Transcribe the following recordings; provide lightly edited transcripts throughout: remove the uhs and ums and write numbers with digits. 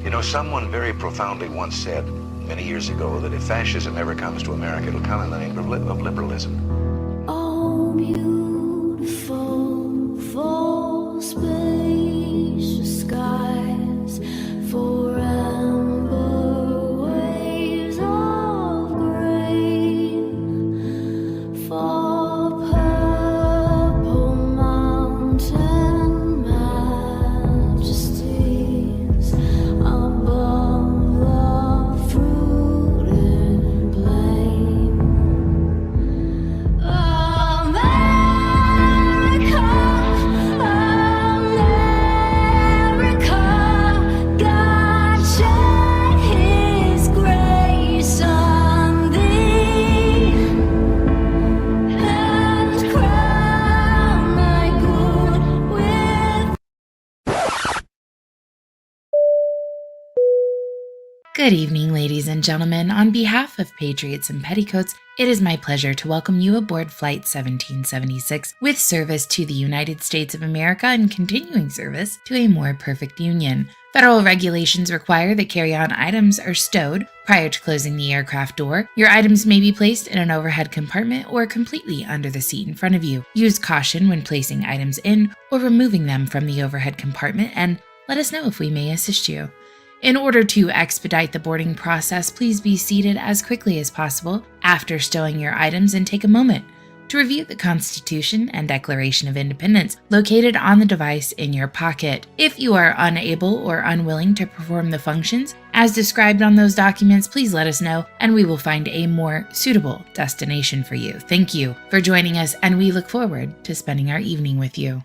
You know, someone very profoundly once said, many years ago, that if fascism ever comes to America, it'll come in the name of liberalism. Oh, beautiful, full spacious skies for amber waves of grain, for purple mountain majesties above the fruited plain. America, America, God shed His grace on thee, and crown thy good with. Good evening, ladies and gentlemen. On behalf of Patriots and Petticoats, it is my pleasure to welcome you aboard Flight 1776 with service to the United States of America and continuing service to a more perfect union. Federal regulations require that carry-on items are stowed prior to closing the aircraft door. Your items may be placed in an overhead compartment or completely under the seat in front of you. Use caution when placing items in or removing them from the overhead compartment, and let us know if we may assist you. In order to expedite the boarding process, please be seated as quickly as possible after stowing your items and take a moment to review the Constitution and Declaration of Independence located on the device in your pocket. If you are unable or unwilling to perform the functions as described on those documents, please let us know and we will find a more suitable destination for you. Thank you for joining us, and we look forward to spending our evening with you.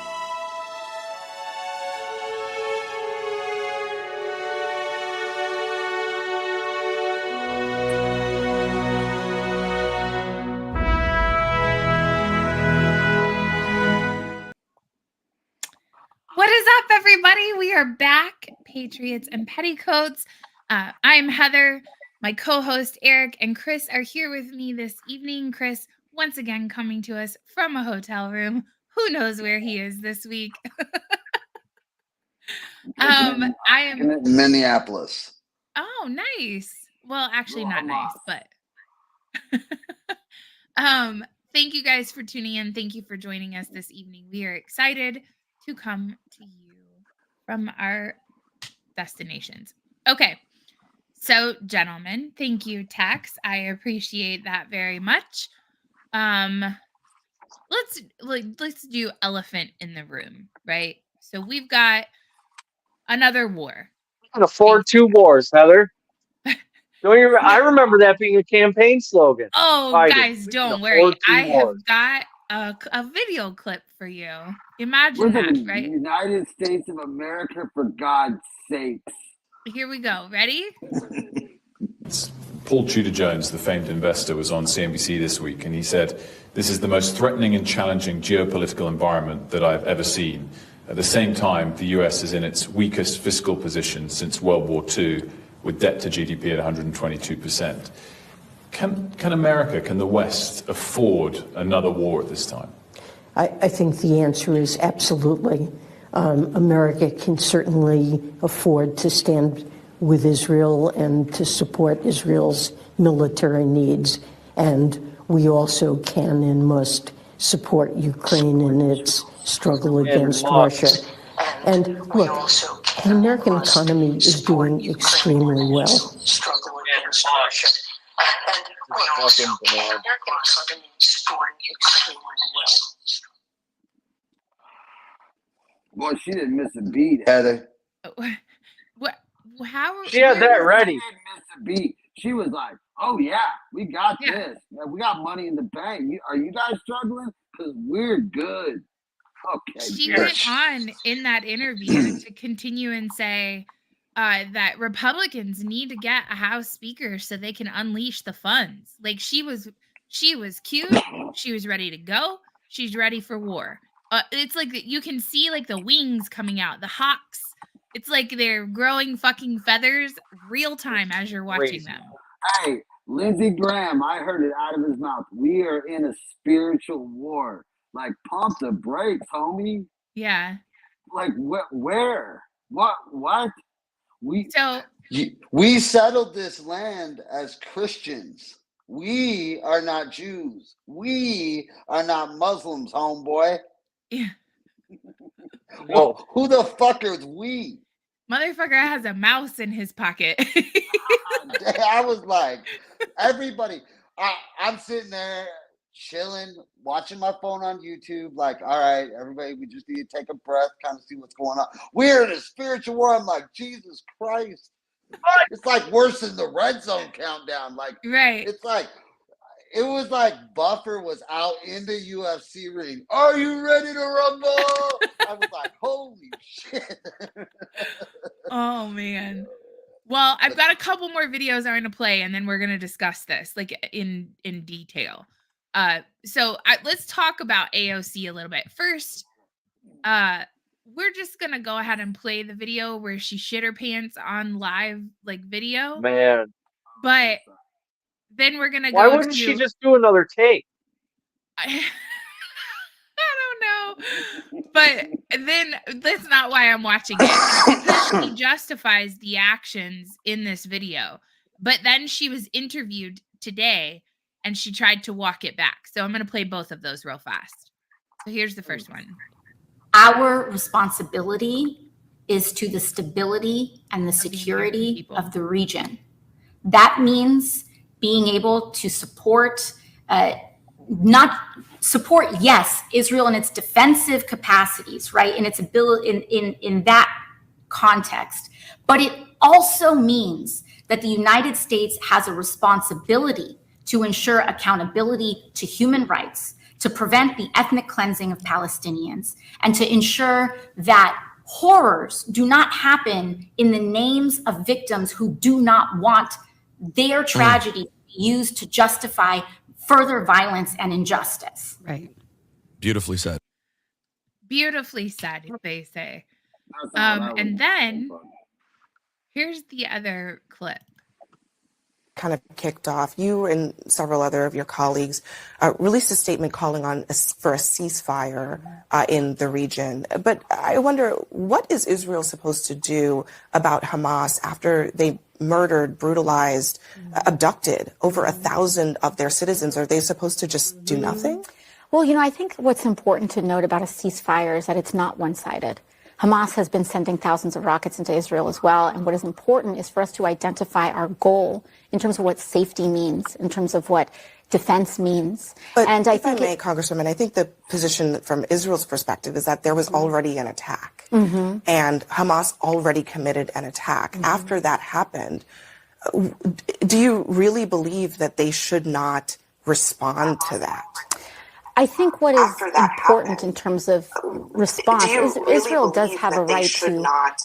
What is up, everybody? We are back, Patriots and Petticoats. I'm Heather. My co-host Eric and Chris are here with me this evening. Chris, once again, coming to us from a hotel room. Who knows where he is this week? I am in Minneapolis. Oh, nice. Well, actually, not nice, but thank you guys for tuning in. Thank you for joining us this evening. We are excited to come to you from our destinations. Okay, so gentlemen, thank you, Tex. I appreciate that very much. Let's do elephant in the room, right? So we've got another war. We can afford two wars, Heather. I remember that being a campaign slogan. Oh, Biden. guys, don't worry. I have got a video clip for you. Imagine that, right? United States of America, for God's sakes. Here we go. Ready? Paul Tudor-Jones, the famed investor, was on CNBC this week, and he said, "This is the most threatening and challenging geopolitical environment that I've ever seen. At the same time, the US is in its weakest fiscal position since World War II, with debt to GDP at 122%. Can America, can the West afford another war at this time?" I think the answer is absolutely. America can certainly afford to stand with Israel and to support Israel's military needs. And we also can and must support Ukraine in its struggle against Russia. And look, the American economy is doing extremely well. Boy, she didn't miss a beat, Heather. What? How? She had that ready. She didn't miss a beat. She was like, "Oh yeah, we got this. Yeah, we got money in the bank. Are you guys struggling? Because we're good." Okay. She went on in that interview to continue and say that Republicans need to get a House Speaker so they can unleash the funds. Like she was cute. She was ready to go. She's ready for war. It's like you can see like the wings coming out, the hawks. It's like they're growing fucking feathers real time as you're watching them. Hey, Lindsey Graham, I heard it out of his mouth. We are in a spiritual war. Like, pump the brakes, homie. Yeah. Like, where? What? We settled this land as Christians. We are not Jews. We are not Muslims, homeboy. Yeah. Well, who the fuck is we? Motherfucker has a mouse in his pocket. I was like, everybody. I'm sitting there chilling, watching my phone on YouTube. Like, all right, everybody, we just need to take a breath, kind of see what's going on. We're in a spiritual war. I'm like, Jesus Christ. It's like worse than the red zone countdown. Like, right. It's like, it was like Buffer was out in the UFC ring. Are you ready to rumble? I was like, holy shit. Oh, man. Well, I've got a couple more videos I'm going to play, and then we're going to discuss this like in detail. So let's talk about AOC a little bit. First, we're just going to go ahead and play the video where she shit her pants on live like video. Man. But then we're going to go Why wouldn't she just do another take? I don't know. But then that's not why I'm watching it. Because she justifies the actions in this video. But then she was interviewed today and she tried to walk it back. So I'm going to play both of those real fast. So here's the first one. Our responsibility is to the stability and the security of the region. That means being able to support, yes, Israel in its defensive capacities, right? In its ability, in that context. But it also means that the United States has a responsibility to ensure accountability to human rights, to prevent the ethnic cleansing of Palestinians, and to ensure that horrors do not happen in the names of victims who do not want their tragedy used to justify further violence and injustice. Right. Beautifully said. Beautifully said, they say. And then here's the other clip. Kind of kicked off, you and several other of your colleagues released a statement calling for a ceasefire in the region. But I wonder, what is Israel supposed to do about Hamas after they murdered, brutalized, abducted over 1,000 of their citizens? Are they supposed to just do nothing? Well, I think what's important to note about a ceasefire is that it's not one-sided. Hamas has been sending thousands of rockets into Israel as well. And what is important is for us to identify our goal in terms of what safety means, in terms of what defense means. But and if I may, Congresswoman, I think the position from Israel's perspective is that there was already an attack. And Hamas already committed an attack. After that happened, do you really believe that they should not respond to that? I think what is important in terms of response is Israel does have a right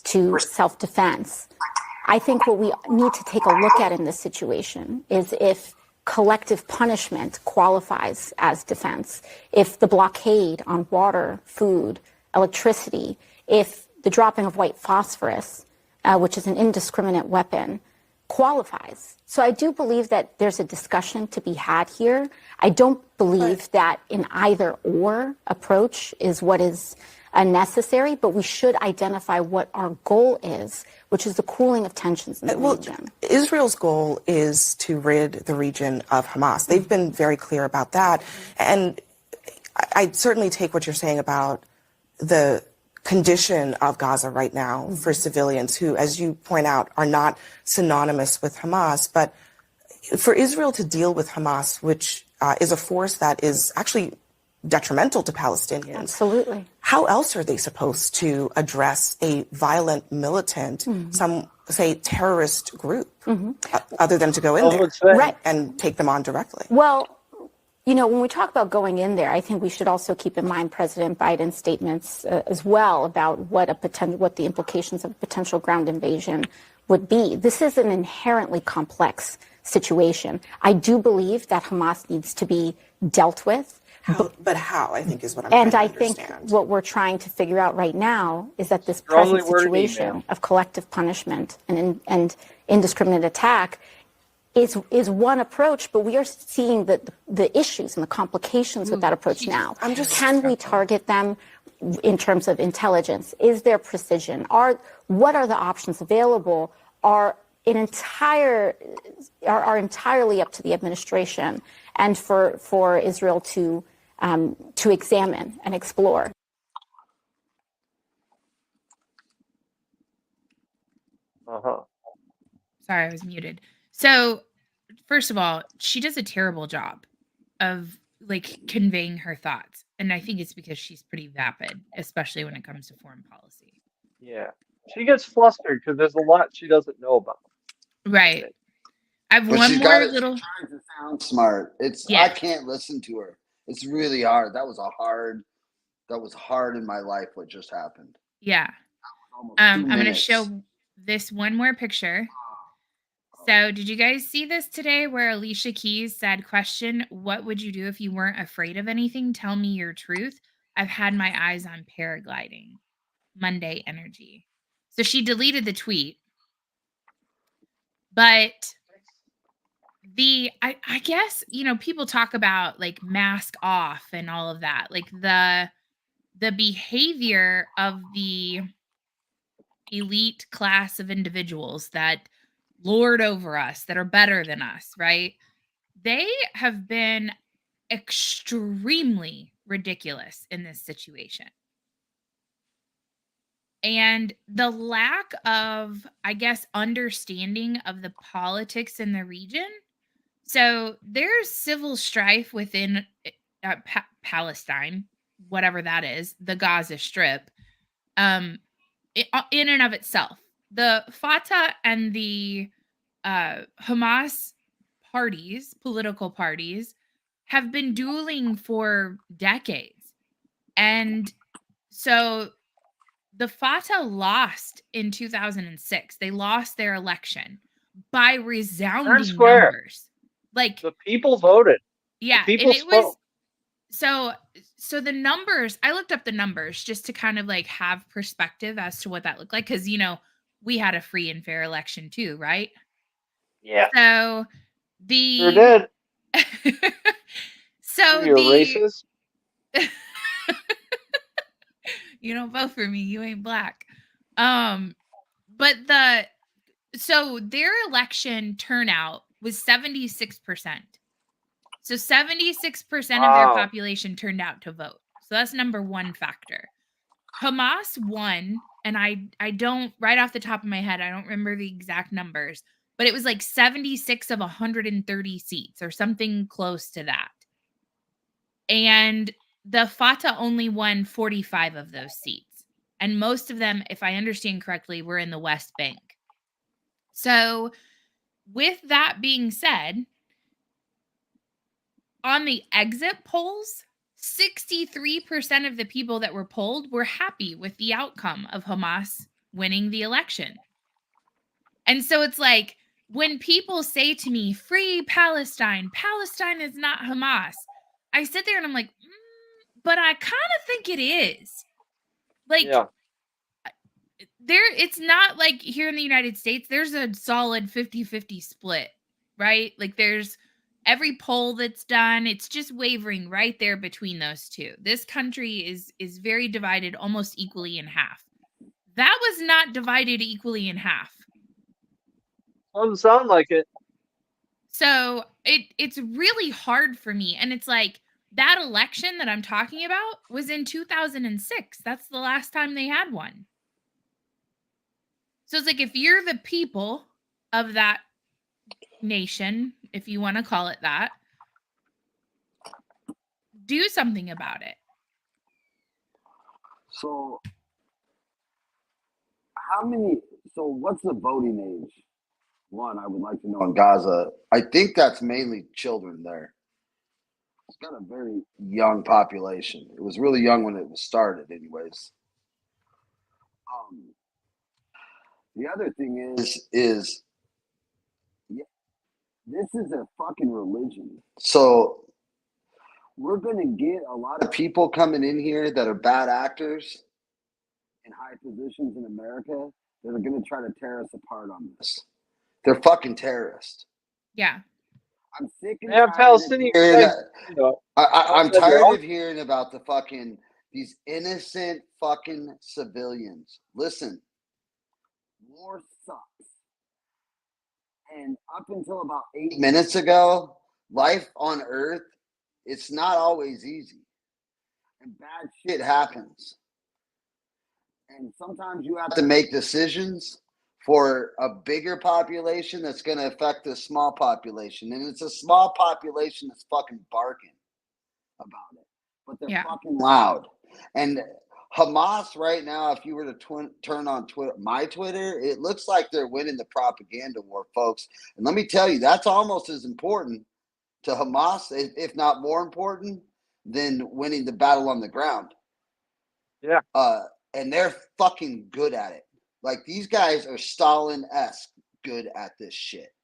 to self-defense. I think what we need to take a look at in this situation is if collective punishment qualifies as defense, if the blockade on water, food, electricity, if the dropping of white phosphorus, which is an indiscriminate weapon, qualifies. So I do believe that there's a discussion to be had here. I don't believe that an either or approach is what is necessary, but we should identify what our goal is, which is the cooling of tensions in the region. Israel's goal is to rid the region of Hamas. They've been very clear about that. And I certainly take what you're saying about the condition of Gaza right now for civilians who, as you point out, are not synonymous with Hamas. But for Israel to deal with Hamas, which is a force that is actually detrimental to Palestinians. Absolutely. How else are they supposed to address a violent, militant, some say terrorist group, other than to go in there and take them on directly? Well, when we talk about going in there, I think we should also keep in mind President Biden's statements as well about what the implications of a potential ground invasion would be. This is an inherently complex situation. I do believe that Hamas needs to be dealt with. But how, I think, is what I'm trying to understand. And I think what we're trying to figure out right now is that this present situation of collective punishment and indiscriminate attack is one approach, but we are seeing the issues and the complications with that approach now. Can we target them in terms of intelligence? Is there precision? What are the options available? Are entirely up to the administration and for Israel to examine and explore. Sorry, I was muted. So, first of all, she does a terrible job of like conveying her thoughts, and I think it's because she's pretty vapid, especially when it comes to foreign policy. Yeah. She gets flustered because there's a lot she doesn't know about. Right. I have But one she's more got it. little. She's trying to sound smart. Yeah. I can't listen to her. It's really hard. That was hard in my life. What just happened? Yeah. Almost I'm 2 going to minutes. show this one more picture. So, did you guys see this today where Alicia Keys said, question, what would you do if you weren't afraid of anything? Tell me your truth. I've had my eyes on paragliding. Monday energy. So she deleted the tweet. But I guess, people talk about like mask off and all of that. Like the behavior of the elite class of individuals that lord over us, that are better than us, right? They have been extremely ridiculous in this situation. And the lack of, I guess, understanding of the politics in the region. So there's civil strife within Palestine, whatever that is, the Gaza Strip, in and of itself. The Fatah and the Hamas parties, political parties, have been dueling for decades. And so the Fatah lost in 2006. They lost their election by resounding numbers. Like the people voted. Yeah, the and it was so the numbers, I looked up the numbers just to kind of like have perspective as to what that looked like, because we had a free and fair election too, right? Yeah. So Sure did. So you're racist. You don't vote for me, you ain't black. But so their election turnout was 76%. So 76% of their population turned out to vote. So that's number one factor. Hamas won, and I don't, right off the top of my head, I don't remember the exact numbers, but it was like 76 of 130 seats or something close to that. And the Fatah only won 45 of those seats. And most of them, if I understand correctly, were in the West Bank. So with that being said, on the exit polls, 63% of the people that were polled were happy with the outcome of Hamas winning the election. And so it's like, when people say to me, free Palestine, Palestine is not Hamas, I sit there and I'm like, but I kind of think it is. Like, it's not like here in the United States, there's a solid 50-50 split, right? Like there's every poll that's done, it's just wavering right there between those two. This country is very divided, almost equally in half. That was not divided equally in half. Doesn't sound like it. So it's really hard for me. And it's like, that election that I'm talking about was in 2006. That's the last time they had one. So it's like, if you're the people of that nation, if you want to call it that, do something about it. So what's the voting age? One, I would like to know in Gaza. I think that's mainly children there. It's got a very young population. It was really young when it was started, anyways. The other thing is this is a fucking religion. So we're gonna get a lot of people coming in here that are bad actors in high positions in America that are gonna try to tear us apart on this. They're fucking terrorists. Yeah. I'm sick and tired Palestinian. I'm tired of hearing about the These innocent fucking civilians. Listen, war sucks. And up until about 8 minutes ago, life on Earth, it's not always easy. And bad shit happens. And sometimes you have to make decisions for a bigger population that's going to affect a small population. And it's a small population that's fucking barking about it. But they're fucking loud. And Hamas right now, if you were to turn on Twitter, my Twitter, it looks like they're winning the propaganda war, folks. And let me tell you, that's almost as important to Hamas, if not more important, than winning the battle on the ground. Yeah. And they're fucking good at it. Like, these guys are Stalin-esque good at this shit.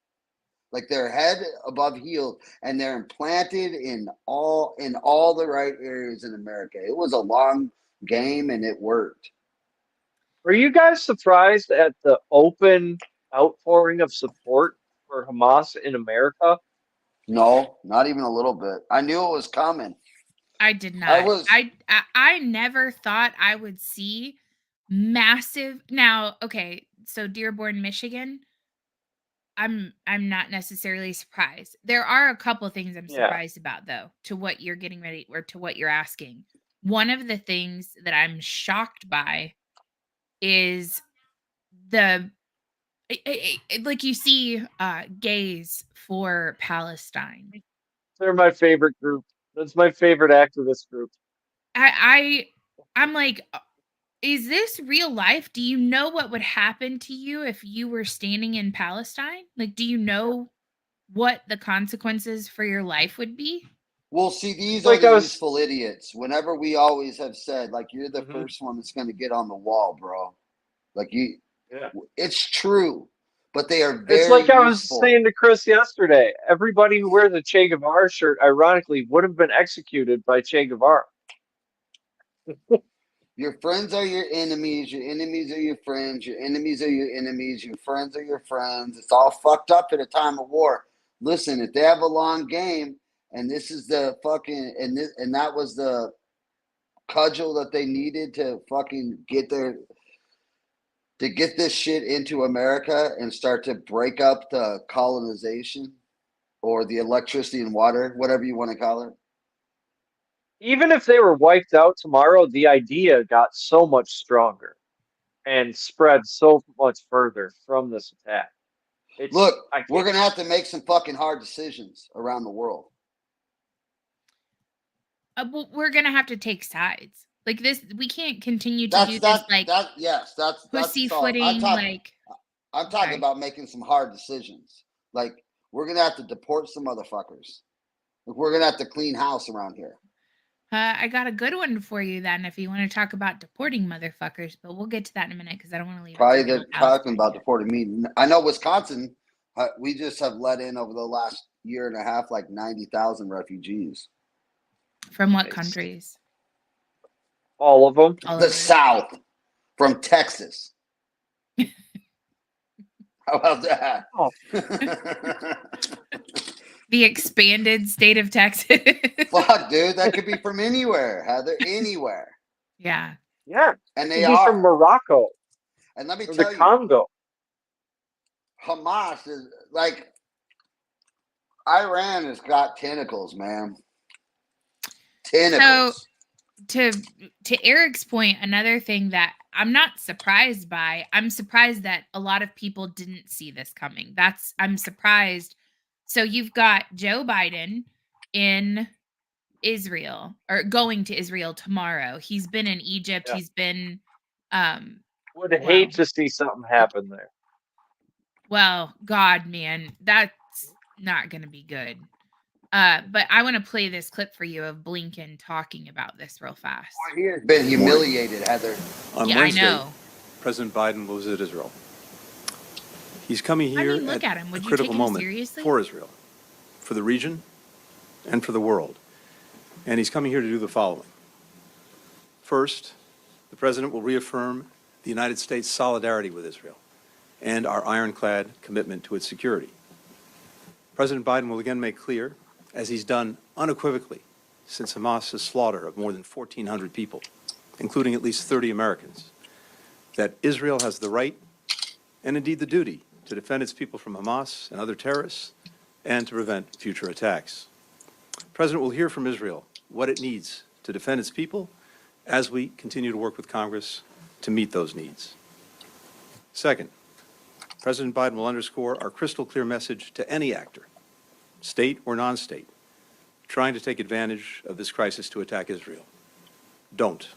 Like, they're head above heels, and they're implanted in all the right areas in America. It was a long game, and it worked. Were you guys surprised at the open outpouring of support for Hamas in America? No, not even a little bit. I knew it was coming. I did not. I never thought I would see massive. Now, okay, so Dearborn, Michigan, I'm not necessarily surprised. There are a couple things I'm surprised about, though, to what you're getting ready or to what you're asking. One of the things that I'm shocked by is the like you see gays for Palestine. They're my favorite group. That's my favorite activist group. I'm like, is this real life? Do you know what would happen to you if you were standing in Palestine? Like, do you know what the consequences for your life would be? Well, see, these are the useful idiots. Whenever we always have said, like, you're the first one that's going to get on the wall, bro. Like, it's true, but they are very It's like useful. I was saying to Chris yesterday. Everybody who wears a Che Guevara shirt, ironically, would have been executed by Che Guevara. Your friends are your enemies. Your enemies are your friends. Your enemies are your enemies. Your friends are your friends. It's all fucked up at a time of war. Listen, if they have a long game, and this is the fucking and that was the cudgel that they needed to fucking get this shit into America and start to break up the colonization or the electricity and water, whatever you want to call it. Even if they were wiped out tomorrow, the idea got so much stronger and spread so much further from this attack. Look, we're going to have to make some fucking hard decisions around the world. Well, we're going to have to take sides. Like this, we can't continue to do this like pussyfooting. I'm talking about making some hard decisions. Like, we're going to have to deport some motherfuckers. Like, we're going to have to clean house around here. I got a good one for you then if you want to talk about deporting motherfuckers, but we'll get to that in a minute because I don't want to leave. Probably they're talking about deporting me. I know Wisconsin, we just have let in over the last year and a half like 90,000 refugees. From what countries? All of them. The South, from Texas. How about that? Oh. The expanded state of Texas. Fuck, dude, that could be from anywhere, Heather. Anywhere. Yeah. Yeah. And they are from Morocco. And let me tell you, Congo. Hamas is like Iran has got tentacles, man. Tentacles. So to Eric's point, another thing that I'm not surprised by, I'm surprised that a lot of people didn't see this coming. I'm surprised. So you've got Joe Biden in Israel or going to Israel tomorrow. He's been in Egypt. Yeah. He's been would hate to see something happen there. Well, God, man, that's not going to be good. But I want to play this clip for you of Blinken talking about this real fast. Well, he has been humiliated, Heather. On Wednesday, I know. President Biden will visit Israel. He's coming here look at him. Would a you critical take him moment seriously? for Israel, for the region, and for the world. And he's coming here to do the following. First, the president will reaffirm the United States' solidarity with Israel and our ironclad commitment to its security. President Biden will again make clear, as he's done unequivocally since Hamas's slaughter of more than 1,400 people, including at least 30 Americans, that Israel has the right and indeed the duty to defend its people from Hamas and other terrorists and to prevent future attacks. The President will hear from Israel what it needs to defend its people as we continue to work with Congress to meet those needs. Second, President Biden will underscore our crystal clear message to any actor, state or non-state, trying to take advantage of this crisis to attack Israel. Don't.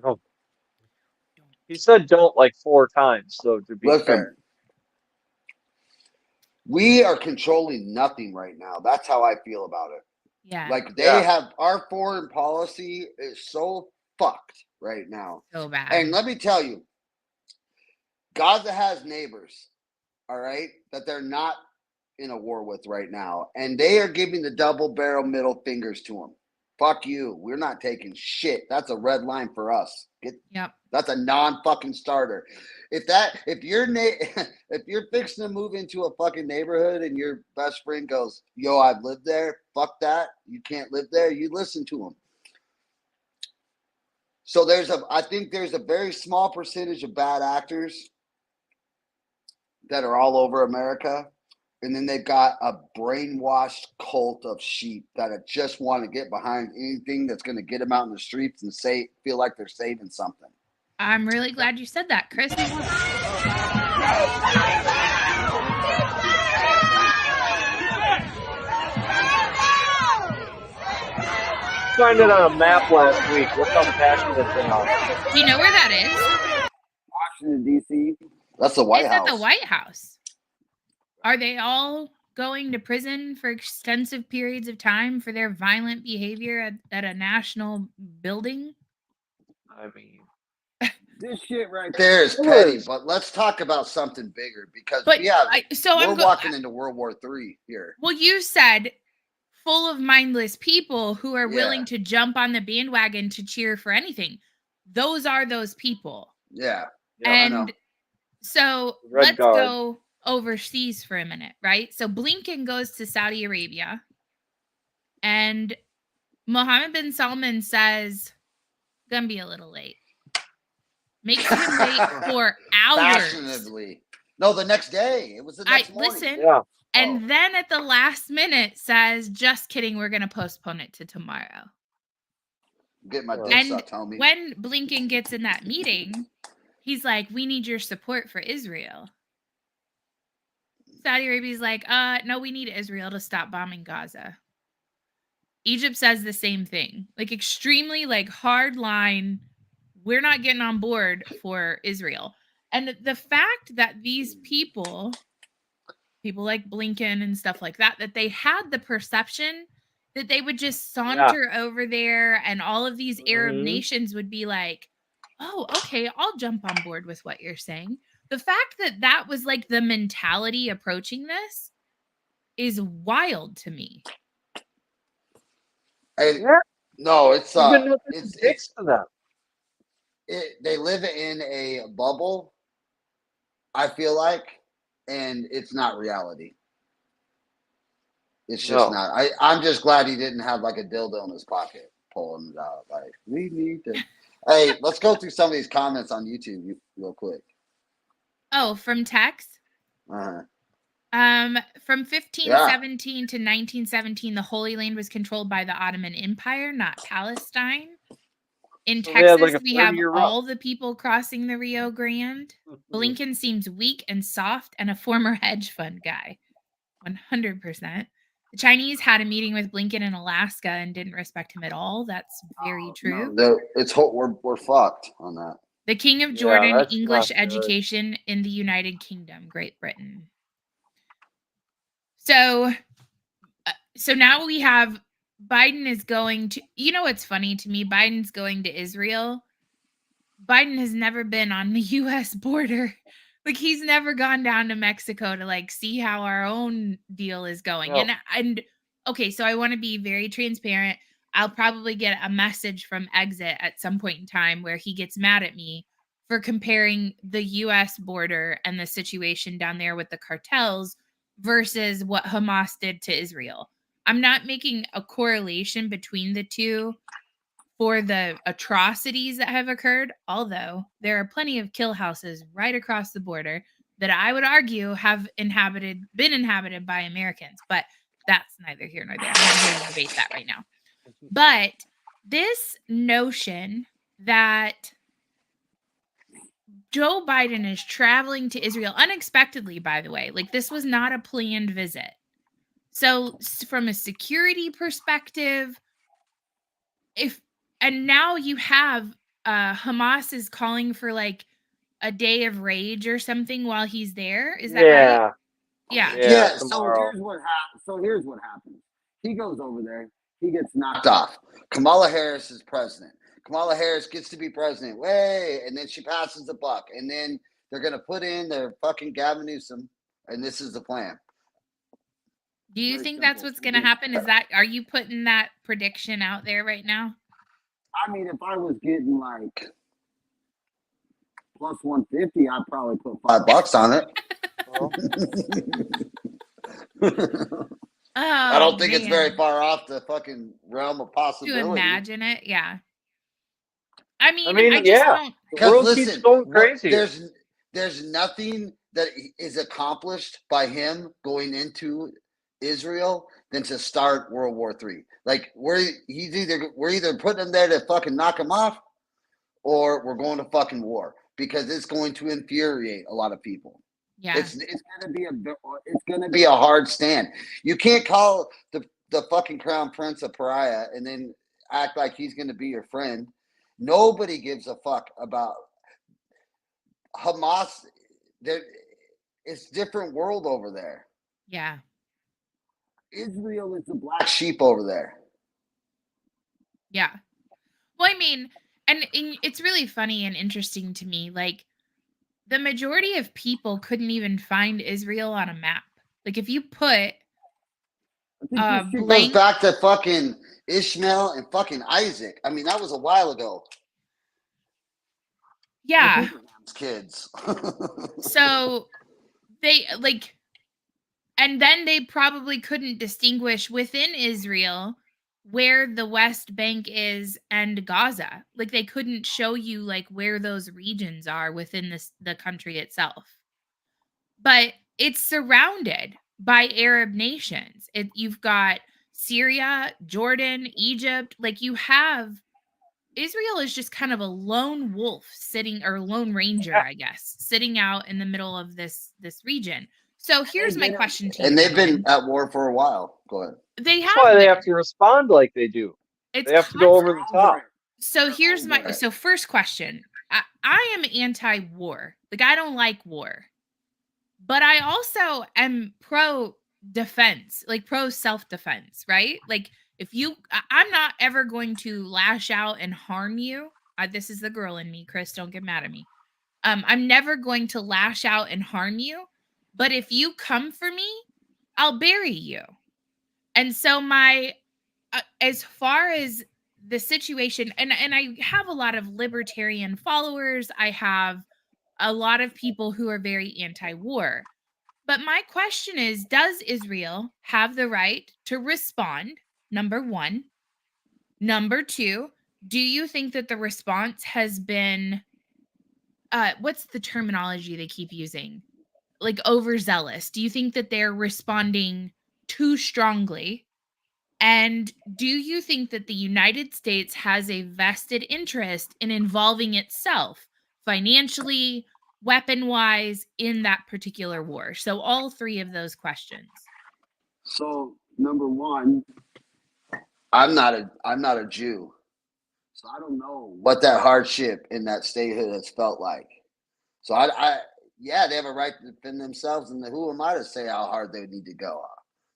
Oh. He said don't like 4 times, so to be Listen, fair. we are controlling nothing right now. That's how I feel about it. Yeah. Like they Yeah. have our foreign policy is so fucked right now. So bad. And let me tell you, Gaza has neighbors, all right, that they're not in a war with right now. And they are giving the double barrel middle fingers to them. Fuck you. We're not taking shit. That's a red line for us. Yep. That's a non-fucking starter. If you're fixing to move into a fucking neighborhood and your best friend goes, yo, I've lived there, fuck that. You can't live there. You listen to him. So I think there's a very small percentage of bad actors that are all over America. And then they've got a brainwashed cult of sheep that just want to get behind anything that's going to get them out in the streets and feel like they're saving something. I'm really glad you said that, Chris. Signed it on a map last week. Look how passionate they are. Do you know where that is? Washington, D.C. That's the White It's House. at the White House. Are they all going to prison for extensive periods of time for their violent behavior at a national building? I mean, This shit right there is It petty, is. but let's talk about something bigger because But we're walking into World War III here. Well, you said full of mindless people who are Yeah. willing to jump on the bandwagon to cheer for anything. Those are those people. Yeah. I know. And so Red let's Guard. go overseas for a minute, right? So Blinken goes to Saudi Arabia and Mohammed bin Salman says, gonna be a little late. Makes him wait for hours. Fashionably. No, the next day. It was the next morning. Listen, yeah. and then at the last minute says, just kidding, we're gonna postpone it to tomorrow. Get my dick And sucked, homie. when Blinken gets in that meeting, he's like, we need your support for Israel. Saudi Arabia's like, no, we need Israel to stop bombing Gaza. Egypt says the same thing. Like extremely hard line. We're not getting on board for Israel. And the fact that these people like Blinken and stuff like that they had the perception that they would just saunter over there and all of these Arab nations would be like, oh, okay, I'll jump on board with what you're saying. The fact that was like the mentality approaching this is wild to me. No, it's to them. They live in a bubble, I feel like, and it's not reality. It's just not. I'm just glad he didn't have like a dildo in his pocket pulling it out. Like, we need to. Hey, let's go through some of these comments on YouTube real quick. Oh, from text? Uh-huh. From 1517 to 1917, the Holy Land was controlled by the Ottoman Empire, not Palestine. In Texas, we have all the people crossing the Rio Grande. Blinken seems weak and soft and a former hedge fund guy. 100%. The Chinese had a meeting with Blinken in Alaska and didn't respect him at all. That's very true. No, we're fucked on that. The King of Jordan, English education in the United Kingdom, Great Britain. So now we have Biden is going to, you know what's funny to me? Biden's going to Israel. Biden has never been on the U.S. border. Like he's never gone down to Mexico to see how our own deal is going. No. And okay, so I want to be very transparent. I'll probably get a message from Exit at some point in time where he gets mad at me for comparing the U.S. border and the situation down there with the cartels versus what Hamas did to Israel. I'm not making a correlation between the two for the atrocities that have occurred, although there are plenty of kill houses right across the border that I would argue have been inhabited by Americans, but that's neither here nor there. I'm not here to debate that right now. But this notion that Joe Biden is traveling to Israel unexpectedly, by the way, like this was not a planned visit. So from a security perspective, and now you have Hamas is calling for like a day of rage or something while he's there. Is that right? Yeah. Yeah. Tomorrow. Here's what happens. He goes over there. He gets knocked off. Kamala Harris is president. Kamala Harris gets to be president. Way, and then she passes the buck, and then they're gonna put in their fucking Gavin Newsom, and this is the plan. Do you think that's what's going to happen? Are you putting that prediction out there right now? I mean, if I was getting like plus 150, I'd probably put $5 on it. I don't think it's very far off the fucking realm of possibility. To imagine it, yeah. I mean, I just yeah. don't. Because listen, going crazy. there's nothing that is accomplished by him going into Israel than to start World War III. Like we're either putting him there to fucking knock him off, or we're going to fucking war because it's going to infuriate a lot of people. Yeah, it's gonna be a hard stand. You can't call the fucking crown prince a pariah and then act like he's gonna be your friend. Nobody gives a fuck about Hamas. It's different world over there. Yeah. Israel is the black sheep over there. Yeah. Well, I mean, and it's really funny and interesting to me. Like, the majority of people couldn't even find Israel on a map. Like, if you put goes back to fucking Ishmael and fucking Isaac. I mean, that was a while ago. Yeah. Kids. So they like, and then they probably couldn't distinguish within Israel where the West Bank is and Gaza. Like they couldn't show you like where those regions are within the country itself. But it's surrounded by Arab nations. You've got Syria, Jordan, Egypt. Like you have Israel is just kind of a lone wolf lone ranger, I guess, sitting out in the middle of this region. So here's my question to you. And they've been at war for a while. Go ahead. That's why they have to respond like they do. They have to go over the top. So here's first question. I am anti-war. Like I don't like war. But I also am pro-defense, like pro-self-defense, right? Like I'm not ever going to lash out and harm you. This is the girl in me, Chris. Don't get mad at me. I'm never going to lash out and harm you. But if you come for me, I'll bury you. And so as far as the situation, and I have a lot of libertarian followers. I have a lot of people who are very anti-war. But my question is, does Israel have the right to respond? Number one. Number two, do you think that the response has been, what's the terminology they keep using? Like overzealous. Do you think that they're responding too strongly? And do you think that the United States has a vested interest in involving itself financially, weapon-wise in that particular war? So all three of those questions. So number one, I'm not a Jew, so I don't know what that hardship in that statehood has felt like. So yeah, they have a right to defend themselves, and who am I to say how hard they need to go?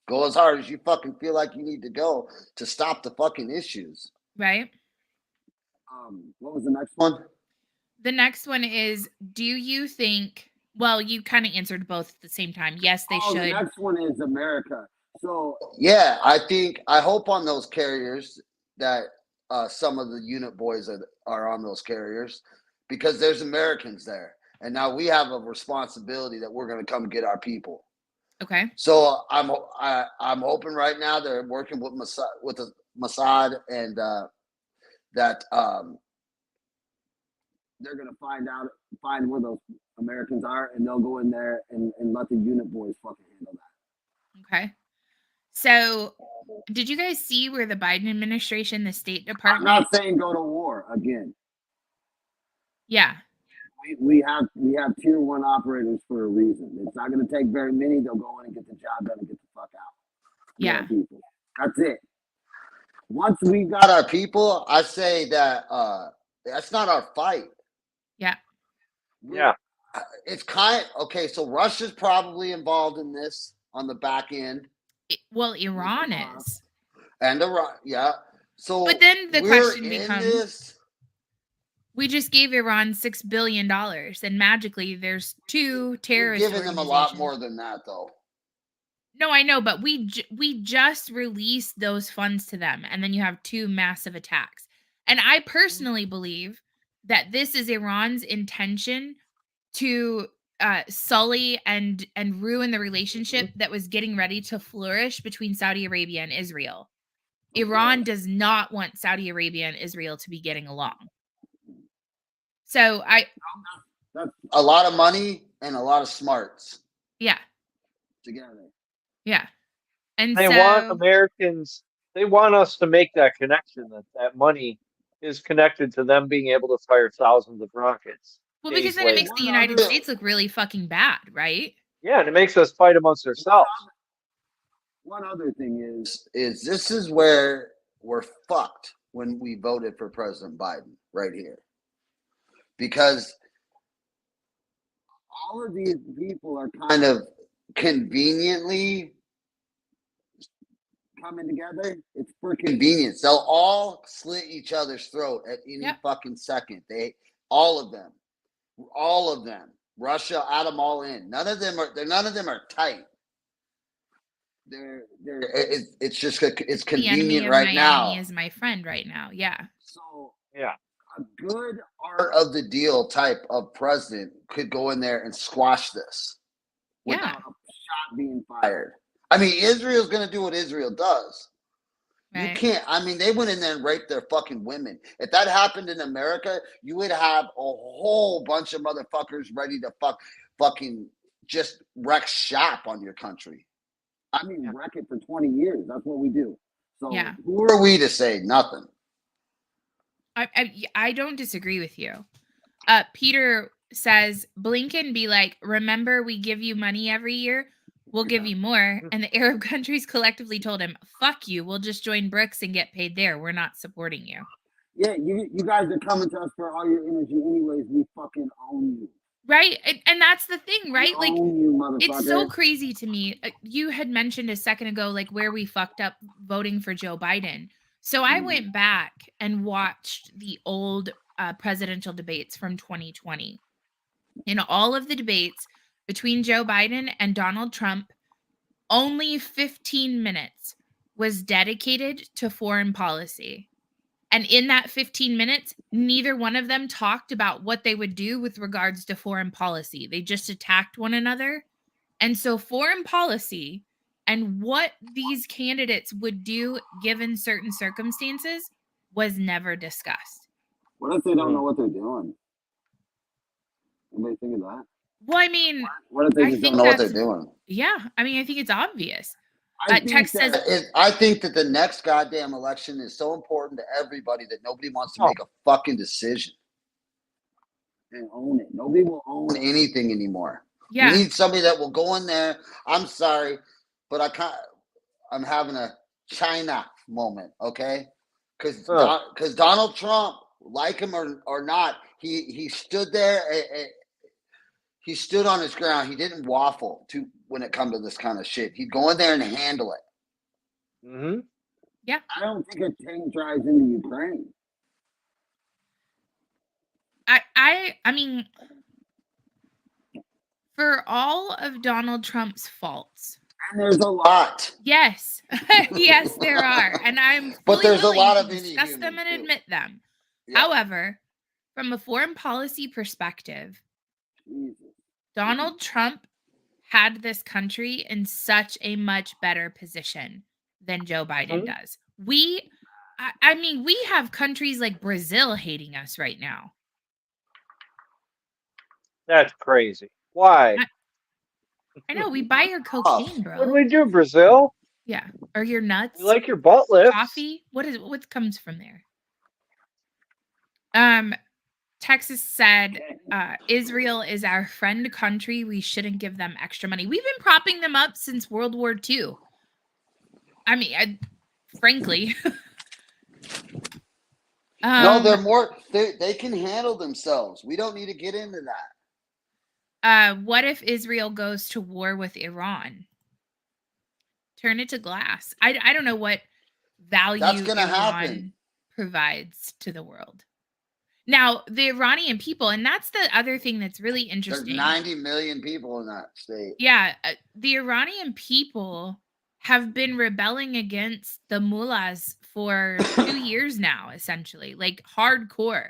Go as hard as you fucking feel like you need to go to stop the fucking issues. Right. What was the next one? The next one is, do you think, well, you kind of answered both at the same time. Yes, they should. The next one is America. So yeah, I hope on those carriers that some of the unit boys are on those carriers, because there's Americans there. And now we have a responsibility that we're going to come get our people. Okay. So I'm hoping right now they're working with Mossad and that they're gonna find where those Americans are, and they'll go in there and let the unit boys fucking handle that. Okay. So, did you guys see where the Biden administration, the State I'm Department? not saying go to war again. Yeah. We have tier 1 operators for a reason. It's not going to take very many. They'll go in and get the job done and get the fuck out. Yeah. People. That's it. Once we got our people, I say that that's not our fight. Yeah. Yeah. It's okay. So Russia's probably involved in this on the back end. Well, Iran is. And Iran, yeah. So, but then the question becomes, we just gave Iran $6 billion, and magically there's 2 terrorist We're giving them a lot more than that, though. No, I know, but we just released those funds to them, and then you have 2 massive attacks. And I personally believe that this is Iran's intention to sully and ruin the relationship that was getting ready to flourish between Saudi Arabia and Israel. Iran does not want Saudi Arabia and Israel to be getting along. So that's a lot of money and a lot of smarts. Yeah. Together. Yeah. And they want Americans, they want us to make that connection, that money is connected to them being able to fire thousands of rockets. Well, because then it makes the United States look really fucking bad, right? Yeah, and it makes us fight amongst ourselves. One other thing is this is where we're fucked when we voted for President Biden right here. Because all of these people are kind of conveniently coming together. It's for convenience. They'll all slit each other's throat at any fucking second. All of them. Russia, add them all in. None of them are tight. It's just it's convenient right now. Miami is my friend right now. Yeah. So yeah, a good art of the deal type of president could go in there and squash this without a shot being fired. I mean, Israel's going to do what Israel does. Right. You can't. I mean, they went in there and raped their fucking women. If that happened in America, you would have a whole bunch of motherfuckers ready to fucking just wreck shop on your country. I mean, wreck it for 20 years. That's what we do. So who are we to say nothing? I don't disagree with you. Peter says, Blinken be like, remember we give you money every year? We'll give you more. And the Arab countries collectively told him, fuck you. We'll just join BRICS and get paid there. We're not supporting you. Yeah, you guys are coming to us for all your energy anyways. We fucking own you. Right? And that's the thing, right? We own you, it's so crazy to me. You had mentioned a second ago, like where we fucked up voting for Joe Biden. So I went back and watched the old presidential debates from 2020. In all of the debates between Joe Biden and Donald Trump, only 15 minutes was dedicated to foreign policy. And in that 15 minutes, neither one of them talked about what they would do with regards to foreign policy. They just attacked one another. And so foreign policy and what these candidates would do given certain circumstances was never discussed. What if they don't know what they're doing? Anybody think of that? Well, I mean, what if they just don't know what they're doing? Yeah, I mean, I think it's obvious. I think that the next goddamn election is so important to everybody that nobody wants to make a fucking decision and own it. Nobody will own anything anymore. Yeah. We need somebody that will go in there. I'm sorry, but I'm having a China moment, okay? Because Donald Trump, like him or not, he stood there. He stood on his ground. He didn't waffle when it comes to this kind of shit. He'd go in there and handle it. Mm-hmm. Yeah. I don't think a tank drives into Ukraine. I mean, for all of Donald Trump's faults. And there's a lot. Yes. Yes, there are. And I'm but there's a lot of discuss them and admit them. Yeah. However, from a foreign policy perspective, Donald Trump had this country in such a much better position than Joe Biden does. I mean, we have countries like Brazil hating us right now. That's crazy. Why? I know, we buy your cocaine, What do bro. we do, Brazil? Yeah. Or your nuts. We like your butt lifts. Coffee. What comes from there? Texas said, Israel is our friend country. We shouldn't give them extra money. We've been propping them up since World War II. I mean, frankly. No, they're more. They can handle themselves. We don't need to get into that. What if Israel goes to war with Iran? Turn it to glass. I don't know what value That's gonna Iran happen. provides to the world. Now, the Iranian people, and that's the other thing that's really There's interesting. 90 million people in that state. Yeah, the Iranian people have been rebelling against the mullahs for 2 years now, essentially, like hardcore.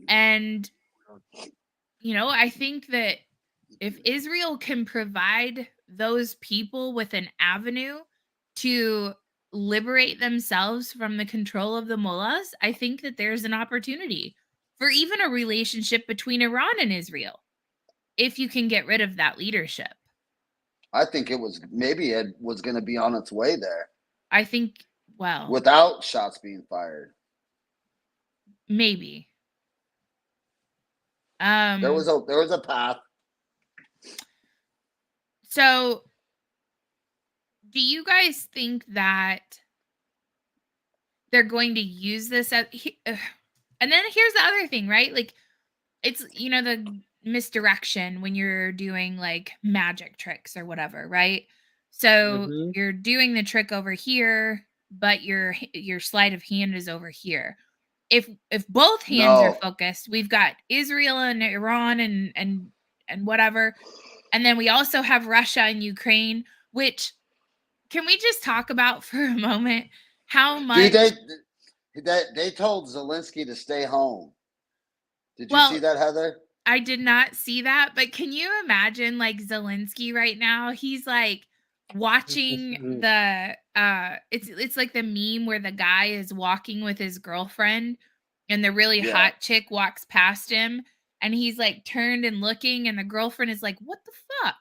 And, I think that if Israel can provide those people with an avenue to liberate themselves from the control of the mullahs, I think that there's an opportunity for even a relationship between Iran and Israel if you can get rid of that leadership. I think it was going to be on its way there. I think, well, without shots being fired. Maybe. There was a path. So, do you guys think that they're going to use this as, and then here's the other thing, right? Like, it's, the misdirection when you're doing like magic tricks or whatever, right? So you're doing the trick over here, but your sleight of hand is over here. If both hands are focused, we've got Israel and Iran and whatever. And then we also have Russia and Ukraine, which, can we just talk about for a moment how much... Dude, they told Zelensky to stay home. Did you see that, Heather? I did not see that, but can you imagine like Zelensky right now? He's like watching the it's like the meme where the guy is walking with his girlfriend and the really hot chick walks past him and he's like turned and looking and the girlfriend is like, "What the fuck?"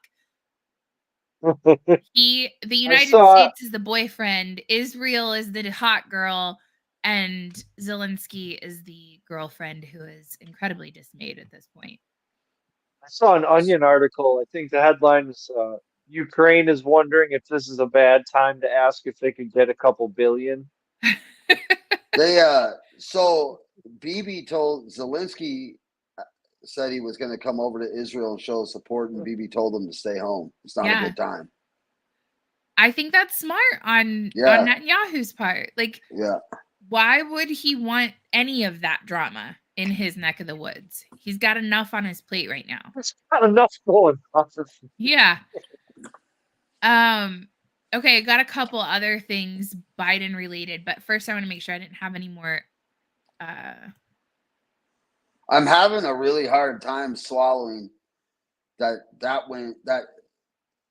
The United States is the boyfriend, Israel is the hot girl, and Zelensky is the girlfriend who is incredibly dismayed at this point. I saw an Onion article. I think the headline is Ukraine is wondering if this is a bad time to ask if they could get a couple billion. So Bibi told Zelensky said he was going to come over to Israel and show support, and Bibi told him to stay home. It's not a good time. I think that's smart on Netanyahu's part. Like, why would he want any of that drama in his neck of the woods? He's got enough on his plate right now. He's got enough going on. Yeah. Okay, I got a couple other things Biden related, but first I want to make sure I didn't have any more. I'm having a really hard time swallowing that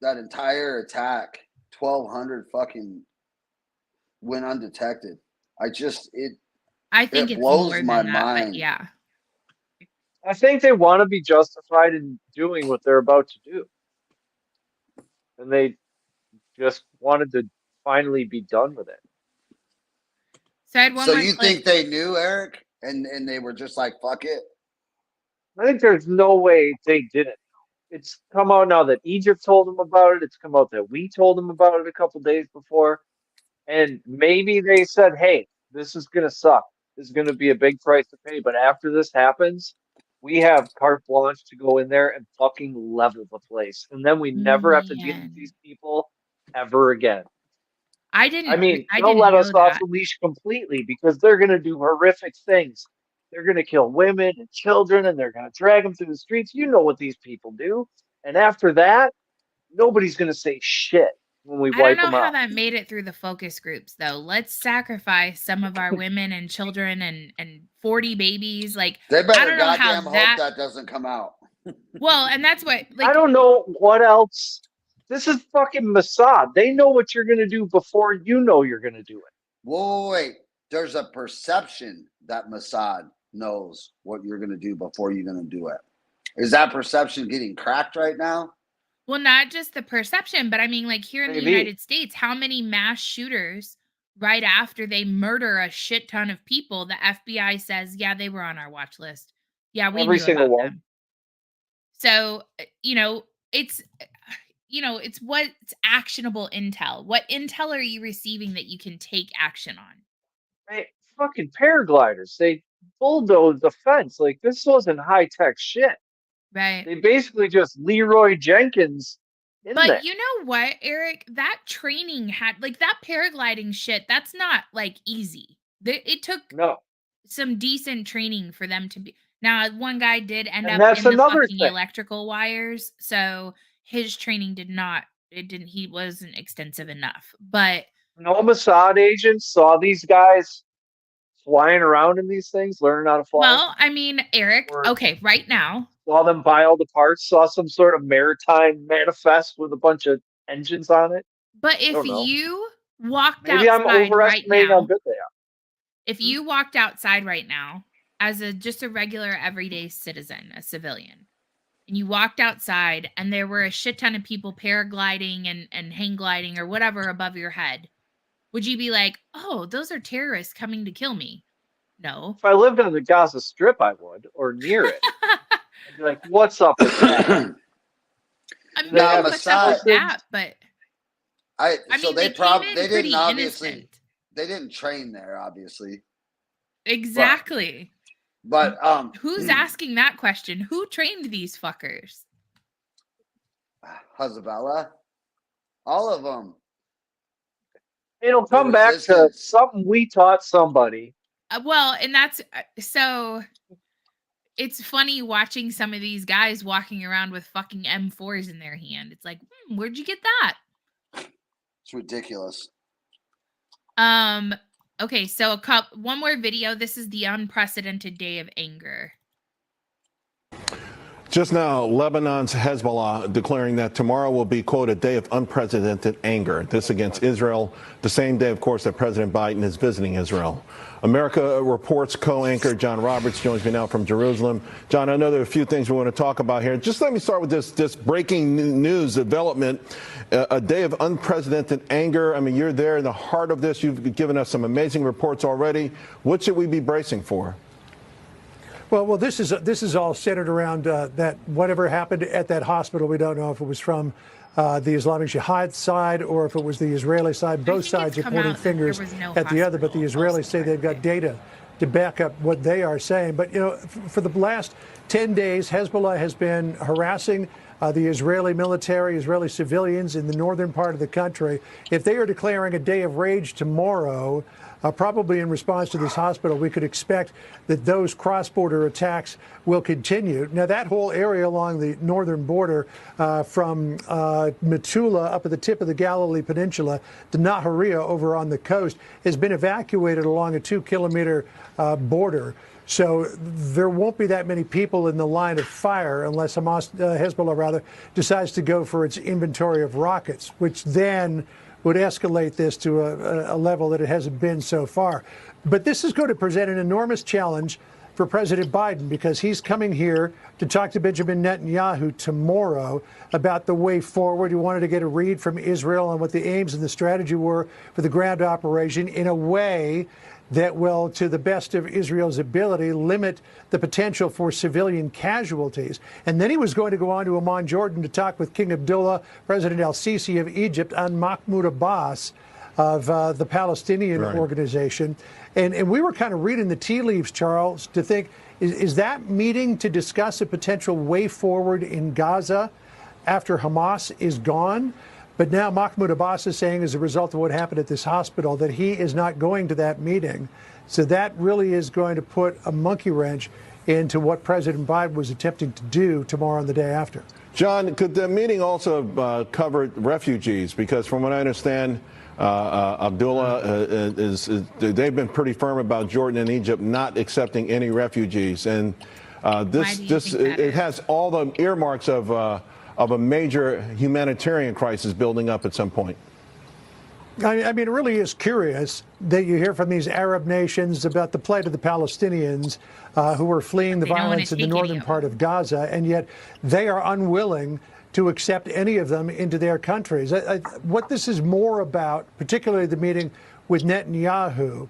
entire attack, 1,200 fucking went undetected. I think it blows my mind. Yeah. I think they want to be justified in doing what they're about to do. And they just wanted to finally be done with it. So you think they knew, Eric? And they were just like, fuck it? I think there's no way they didn't. It's come out now that Egypt told them about it. It's come out that we told them about it a couple days before. And maybe they said, hey, this is going to suck. This is going to be a big price to pay. But after this happens, we have carte blanche to go in there and fucking level the place. And then we never have to deal with these people ever again. They'll let us off the leash completely because they're going to do horrific things. They're going to kill women and children and they're going to drag them through the streets. You know what these people do. And after that, nobody's going to say shit when we wipe them out. I don't know how that made it through the focus groups, though. Let's sacrifice some of our women and children and 40 babies. Like, they better I don't know goddamn hope that doesn't come out. Well, and that's what... I don't know what else... This is fucking Mossad. They know what you're going to do before you know you're going to do it. Whoa, wait. There's a perception that Mossad knows what you're going to do before you're going to do it. Is that perception getting cracked right now? Well, not just the perception, but I mean, like here in the Maybe. United States, how many mass shooters right after they murder a shit ton of people, the FBI says, yeah, they were on our watch list. Yeah, we Every knew single about one. them. So, it's it's what's actionable intel. What intel are you receiving that you can take action on? Right, fucking paragliders. They bulldozed the fence. Like, this wasn't high tech shit. Right. They basically just Leroy Jenkins in there. But you know what, Eric? That training had like that paragliding shit. That's not like easy. It took No. some decent training for them to be. Now, one guy did end And up that's in the another fucking thing. electrical wires, so his training he wasn't extensive enough. But No Mossad agents saw these guys flying around in these things, learning how to fly. well, I mean, Eric, Or okay, right now, saw them buy all the parts, saw some sort of maritime manifest with a bunch of engines on it. but if don't know. you walked Maybe I'm outside right overestimating how now, good they are. if you walked outside right now as just a regular everyday citizen, a civilian, and you walked outside and there were a shit ton of people paragliding and hang gliding or whatever above your head, would you be like, oh, those are terrorists coming to kill me? No. If I lived on the Gaza Strip, I would, or near it. I'd be like, what's up with that? I mean, Now, maybe what's up with Mossad- that, but I mean, so they they came in they pretty didn't obviously innocent. they didn't train there, obviously. Exactly. But Who's asking that question? Who trained these fuckers? Hezbollah, all of them. It'll come back to resistance. something we taught somebody. Well, and that's so. It's funny watching some of these guys walking around with fucking M4s in their hand. It's like, where'd you get that? It's ridiculous. Okay, so one more video. This is the unprecedented day of anger. Just now, Lebanon's Hezbollah declaring that tomorrow will be, quote, a day of unprecedented anger. This against Israel, the same day, of course, that President Biden is visiting Israel. America Reports co-anchor John Roberts joins me now from Jerusalem. John, I know there are a few things we want to talk about here. Just let me start with this breaking news development, a day of unprecedented anger. I mean, you're there in the heart of this. You've given us some amazing reports already. What should we be bracing for? Well, this is all centered around that whatever happened at that hospital. We don't know if it was from the Islamic Jihad side or if it was the Israeli side. Both sides are pointing fingers at the other, but the Israelis say they've got data to back up what they are saying. But, you know, for the last 10 days, Hezbollah has been harassing the Israeli military, Israeli civilians in the northern part of the country. If they are declaring a day of rage tomorrow, probably in response to this hospital, we could expect that those cross-border attacks will continue. Now, that whole area along the northern border from Metula up at the tip of the Galilee Peninsula to Nahariya over on the coast has been evacuated along a 2-kilometer border. So there won't be that many people in the line of fire unless Hezbollah decides to go for its inventory of rockets, which then would escalate this to a level that it hasn't been so far. But this is going to present an enormous challenge for President Biden because he's coming here to talk to Benjamin Netanyahu tomorrow about the way forward. He wanted to get a read from Israel on what the aims and the strategy were for the ground operation in a way that will, to the best of Israel's ability, limit the potential for civilian casualties. And then he was going to go on to Amman, Jordan, to talk with King Abdullah, President al-Sisi of Egypt, and Mahmoud Abbas of the Palestinian organization. And we were kind of reading the tea leaves, Charles, to think, is that meeting to discuss a potential way forward in Gaza after Hamas is gone? But now Mahmoud Abbas is saying, as a result of what happened at this hospital, that he is not going to that meeting. So that really is going to put a monkey wrench into what President Biden was attempting to do tomorrow and the day after. John, could the meeting also cover refugees? Because from what I understand, Abdullah they've been pretty firm about Jordan and Egypt not accepting any refugees. And it has all the earmarks of a major humanitarian crisis building up at some point. I mean, it really is curious that you hear from these Arab nations about the plight of the Palestinians who are fleeing the violence in the northern part of Gaza, and yet they are unwilling to accept any of them into their countries. What this is more about, particularly the meeting with Netanyahu,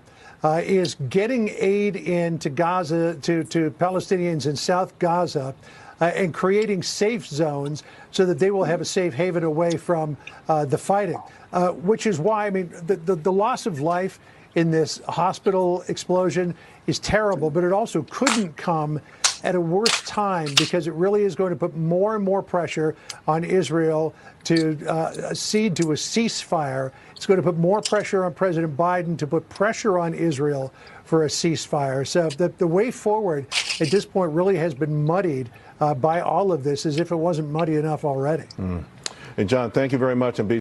is getting aid into Gaza, to Palestinians in South Gaza, and creating safe zones so that they will have a safe haven away from the fighting. Which is why, I mean, the loss of life in this hospital explosion is terrible, but it also couldn't come at a worse time, because it really is going to put more and more pressure on Israel to accede to a ceasefire. It's going to put more pressure on President Biden to put pressure on Israel for a ceasefire. So the way forward at this point really has been muddied by all of this, as if it wasn't muddy enough already. And John, thank you very much. And be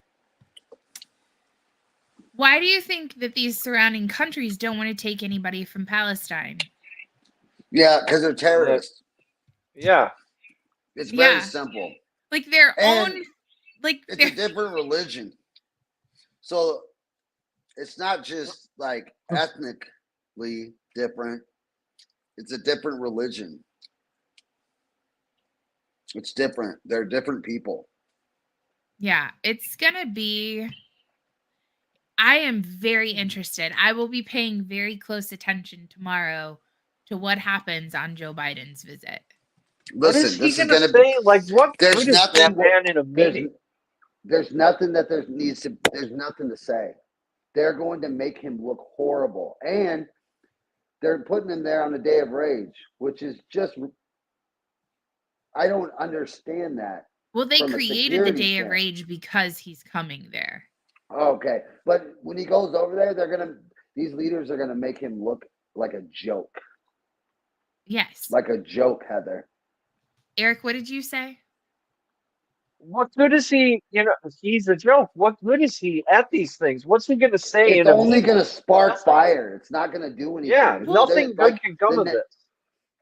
Why do you think that these surrounding countries don't want to take anybody from Palestine? Yeah, because they're terrorists. Yeah. It's very simple. Like their own, like it's a different religion. So it's not just like ethnically different. It's a different religion. It's different. They're different people. Yeah, it's gonna be. I am very interested. I will be paying very close attention tomorrow to what happens on Joe Biden's visit. What is he going to say? Like, what good is that man in a meeting? There's nothing that there's nothing to say. They're going to make him look horrible. And they're putting him there on the day of rage, which is just, I don't understand that. Well, they created the day of rage because he's coming there. Okay. But when he goes over there, these leaders are going to make him look like a joke. Yes. Like a joke, Heather. Eric, what did you say? What good is he? You know, he's a joke. What good is he at these things? What's he going to say? It's only going to spark fire. It's not going to do anything. Yeah, nothing good can come of this.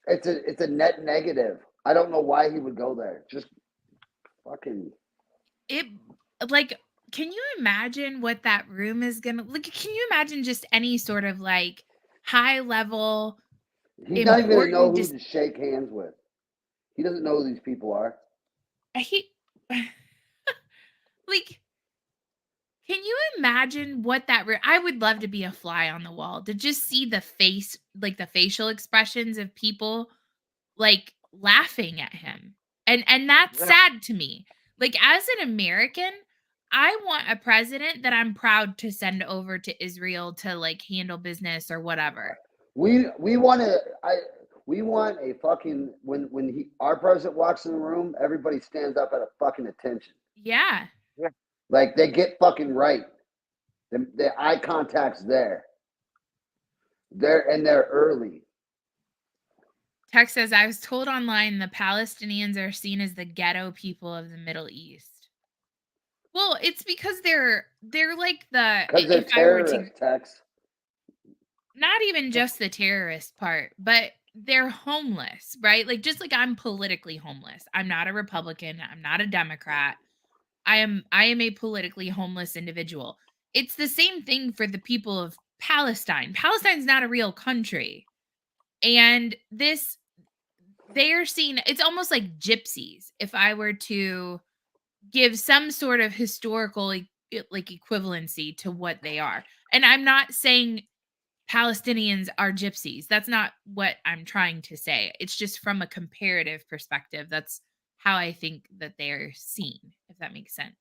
It's a net negative. I don't know why he would go there. Just fucking. Can you imagine what that room is going to look? Can you imagine just any sort of like high level? He's not even going to know who to shake hands with. He doesn't know who these people are. Can you imagine what that I would love to be a fly on the wall to just see the face, like the facial expressions of people like laughing at him. And that's sad to me. Like, as an American, I want a president that I'm proud to send over to Israel to like handle business or whatever. We want a fucking when our president walks in the room, everybody stands up at a fucking attention. Yeah. Like they get fucking right. The eye contact's there. They're early. Tech says, I was told online the Palestinians are seen as the ghetto people of the Middle East. Well, it's because they're like because they're terrorists, Tex. Not even just the terrorist part, but they're homeless, right? Like, just like I'm politically homeless. I'm not a Republican. I'm not a Democrat. I am a politically homeless individual. It's the same thing for the people of Palestine. Palestine's not a real country. And they're seen, it's almost like gypsies. If I were to give some sort of historical like equivalency to what they are. And I'm not saying Palestinians are gypsies. That's not what I'm trying to say. It's just from a comparative perspective. That's how I think that they're seen, if that makes sense.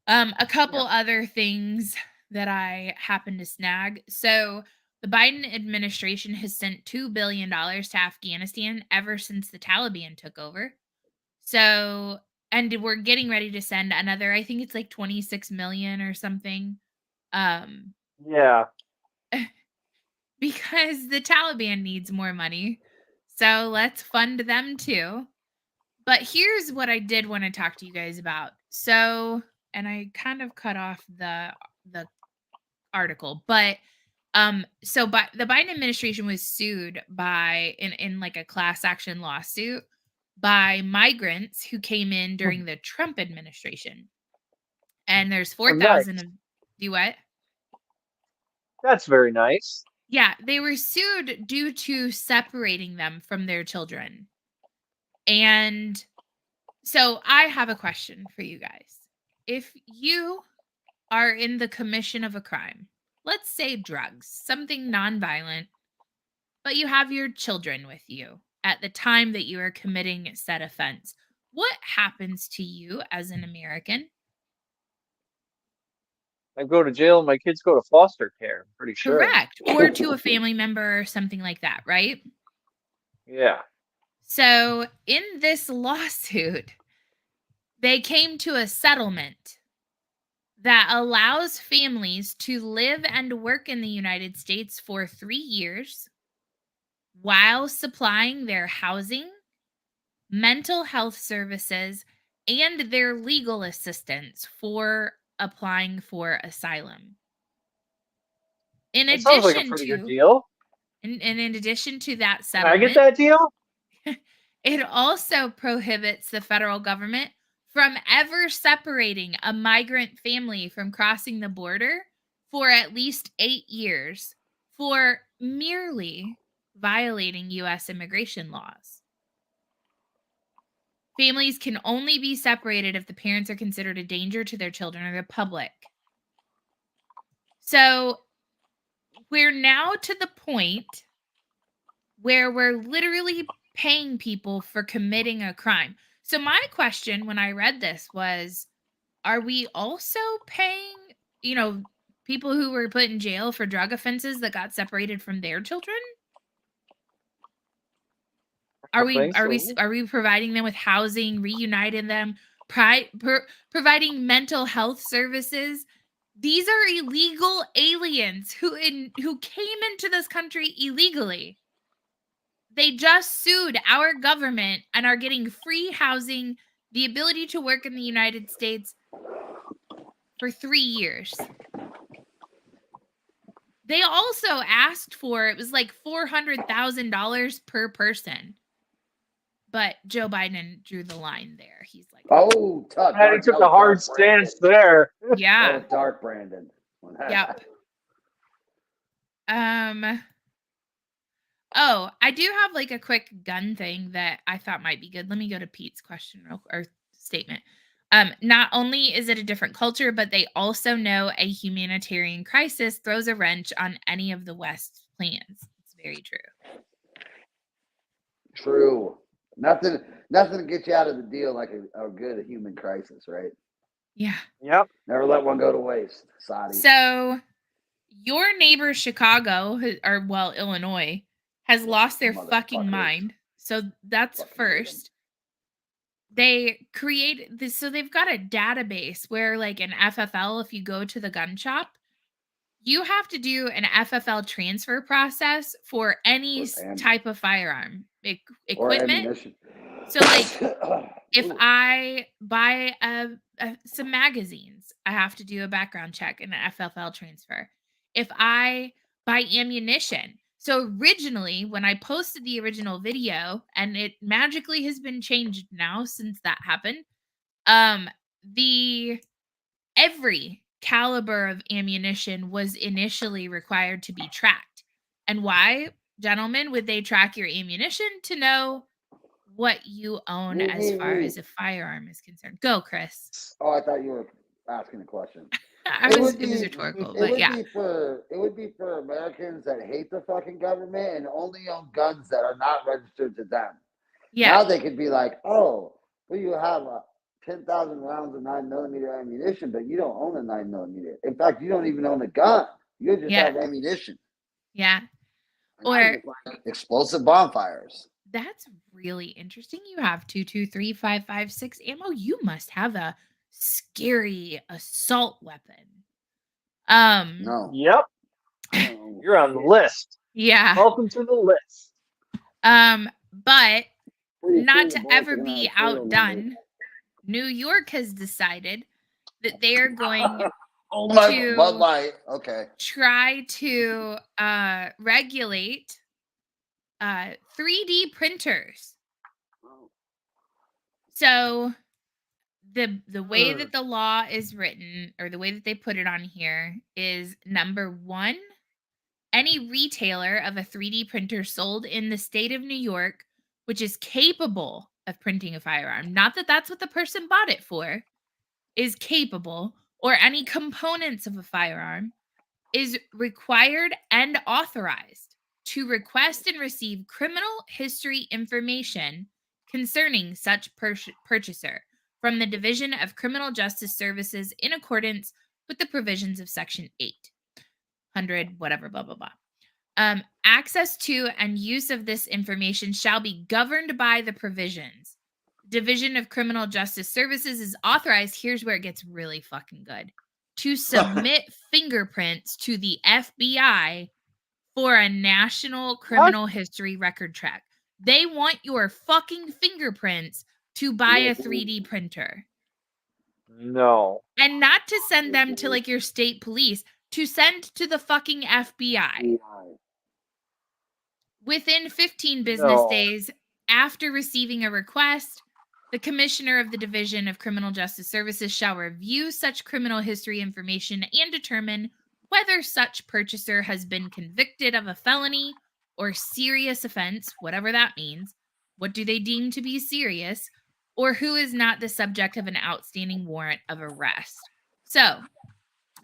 A couple other things that I happened to snag. So the Biden administration has sent $2 billion to Afghanistan ever since the Taliban took over. So, and we're getting ready to send another, I think it's like 26 million or something. Yeah. Because the Taliban needs more money. So let's fund them too. But here's what I did want to talk to you guys about. So, and I kind of cut off the article, but the Biden administration was sued by in like a class action lawsuit by migrants who came in during the Trump administration. and there's Oh, nice. 4,000 of do what? That's very nice. Yeah, they were sued due to separating them from their children. And so I have a question for you guys. If you are in the commission of a crime, let's say drugs, something nonviolent, but you have your children with you at the time that you are committing said offense, what happens to you as an American? I go to jail and my kids go to foster care, I'm pretty sure. Correct. Or to a family member or something like that, right? Yeah. So in this lawsuit, they came to a settlement that allows families to live and work in the United States for 3 years while supplying their housing, mental health services, and their legal assistance for applying for asylum. In That sounds like a addition pretty good to deal. in addition to that Can I get settlement, that deal? it also prohibits the federal government from ever separating a migrant family from crossing the border for at least 8 years for merely violating U.S. immigration laws. Families can only be separated if the parents are considered a danger to their children or the public. So we're now to the point where we're literally paying people for committing a crime. So my question when I read this was, are we also paying, people who were put in jail for drug offenses that got separated from their children? Are we providing them with housing, reuniting them, providing mental health services? These are illegal aliens who came into this country illegally. They just sued our government and are getting free housing, the ability to work in the United States for 3 years. They also asked for, it was like $400,000 per person. But Joe Biden drew the line there. He's like, oh, tough. He took a hard stance there. Yeah. That was dark, Brandon. Yep. Oh, I do have like a quick gun thing that I thought might be good. Let me go to Pete's question or statement. Not only is it a different culture, but they also know a humanitarian crisis throws a wrench on any of the West's plans. It's very true. True. Nothing to get you out of the deal like a good human crisis, right? Yeah. Yep. Never let one go to waste. Saudi. So your neighbor Chicago, or Illinois, has lost their fucking mind. So that's first. They create this, so they've got a database where, like an FFL, if you go to the gun shop, you have to do an FFL transfer process for any type of firearm equipment. So, like, if I buy some magazines, I have to do a background check and an FFL transfer. If I buy ammunition, so originally when I posted the original video, and it magically has been changed now since that happened, every caliber of ammunition was initially required to be tracked. And why, gentlemen, would they track your ammunition? To know what you own as far as a firearm is concerned. Go, Chris. Oh, I thought you were asking a question. It was rhetorical, but yeah. It would be for Americans that hate the fucking government and only own guns that are not registered to them. Yeah. Now they could be like, oh, well, you have 10,000 rounds of 9mm ammunition, but you don't own a 9mm. In fact, you don't even own a gun. You just have ammunition. Yeah. Or explosive bonfires. That's really interesting. You have 223, 5.56 ammo. You must have a scary assault weapon. No. Yep. You're on the list. Yeah. Welcome to the list. But not to ever be outdone, New York has decided that they are going to try to regulate 3D printers. So the way that the law is written, or the way that they put it on here, is number 1, any retailer of a 3D printer sold in the state of New York, which is capable of printing a firearm, not that that's what the person bought it for, is capable, or any components of a firearm, is required and authorized to request and receive criminal history information concerning such purchaser from the Division of Criminal Justice Services in accordance with the provisions of Section 800, whatever, blah, blah, blah. Access to and use of this information shall be governed by the provisions. Division of Criminal Justice Services is authorized, here's where it gets really fucking good, to submit fingerprints to the FBI for a national criminal history record check. They want your fucking fingerprints to buy a 3D printer. No. And not to send them to like your state police, to send to the fucking FBI. Within 15 business days after receiving a request, the Commissioner of the Division of Criminal Justice Services shall review such criminal history information and determine whether such purchaser has been convicted of a felony or serious offense, whatever that means. What do they deem to be serious? Or who is not the subject of an outstanding warrant of arrest. So,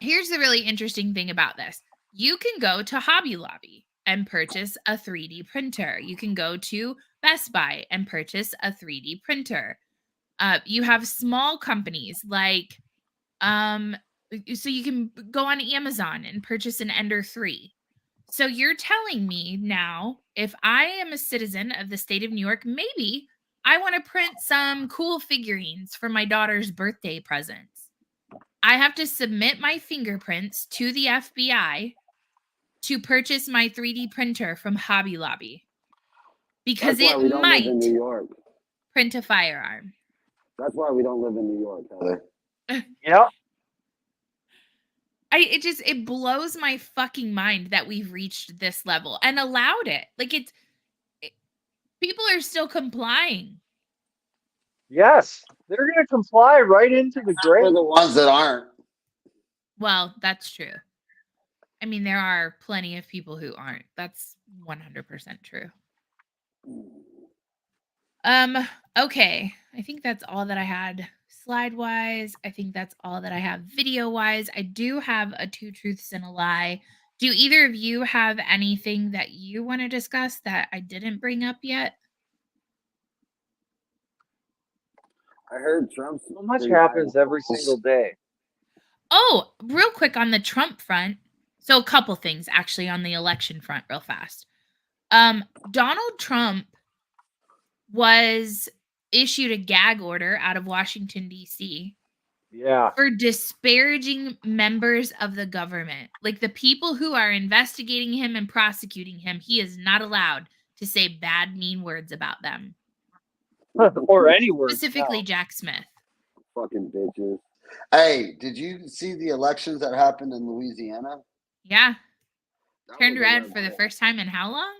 here's the really interesting thing about this. You can go to Hobby Lobby and purchase a 3D printer. You can go to Best Buy and purchase a 3D printer. You have small companies like, so you can go on Amazon and purchase an Ender 3. So you're telling me now, if I am a citizen of the state of New York, maybe I want to print some cool figurines for my daughter's birthday presents. I have to submit my fingerprints to the FBI to purchase my 3D printer from Hobby Lobby, because it might print a firearm. That's why we don't live in New York, Heather. Yep. It blows my fucking mind that we've reached this level and allowed it. Like people are still complying. Yes, they're going to comply right into the grave. For the ones that aren't. Well, that's true. I mean, there are plenty of people who aren't. That's 100% true. Okay. I think that's all that I had slide-wise. I think that's all that I have video-wise. I do have a 2 truths and a lie. Do either of you have anything that you want to discuss that I didn't bring up yet? I heard Trump's. So much happens every single day. Oh, real quick on the Trump front. So a couple things actually on the election front real fast. Donald Trump was issued a gag order out of Washington, D.C. Yeah. for disparaging members of the government. Like the people who are investigating him and prosecuting him, he is not allowed to say bad, mean words about them. Or any words. Specifically Jack Smith. Fucking bitches. Hey, did you see the elections that happened in Louisiana? Yeah. That Turned was a red red for the light. first time in how long?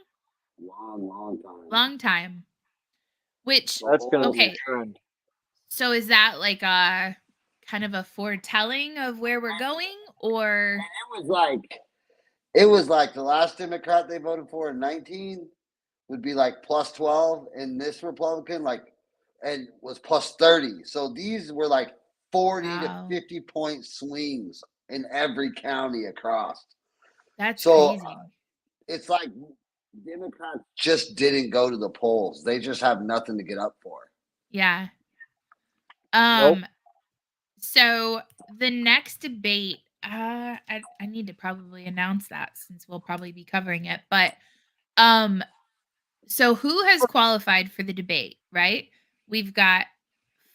Long time. Long time. Which, That's going to be okay. a trend. So is that like a kind of a foretelling of where we're going, or? It was like the last Democrat they voted for in 19 would be like plus 12, and this Republican and was plus 30. So these were like 40 to 50 point swings in every county across. That's crazy. It's like Democrats just didn't go to the polls. They just have nothing to get up for. Yeah. Nope. So the next debate, I need to probably announce that since we'll probably be covering it. But so who has qualified for the debate, right? We've got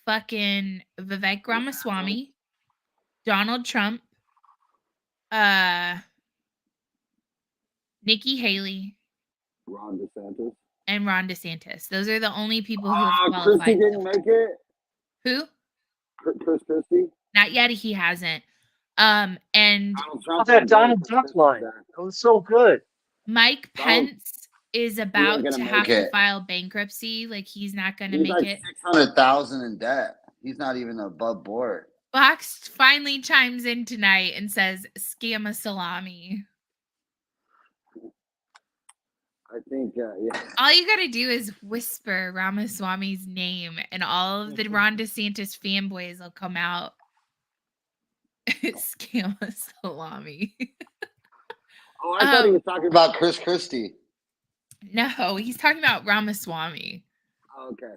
fucking Vivek Ramaswamy, Donald Trump, Nikki Haley, Ron DeSantis. and Ron DeSantis. Those are the only people who have qualified. Christie didn't make it. Who? Chris Christie. Not yet. He hasn't. And Donald Trump. That Donald Duck line. That was so good. Mike Pence is about gonna to make have to it. file bankruptcy. Like he's not going to He's make like it. 600,000 in debt. He's not even above board. Fox finally chimes in tonight and says, "Scam salami." I think, yeah. All you gotta do is whisper Ramaswamy's name, and all of the Ron DeSantis fanboys will come out. Scam salami. Oh, I thought he was talking about Chris Christie. No, he's talking about Ramaswamy. Oh, okay.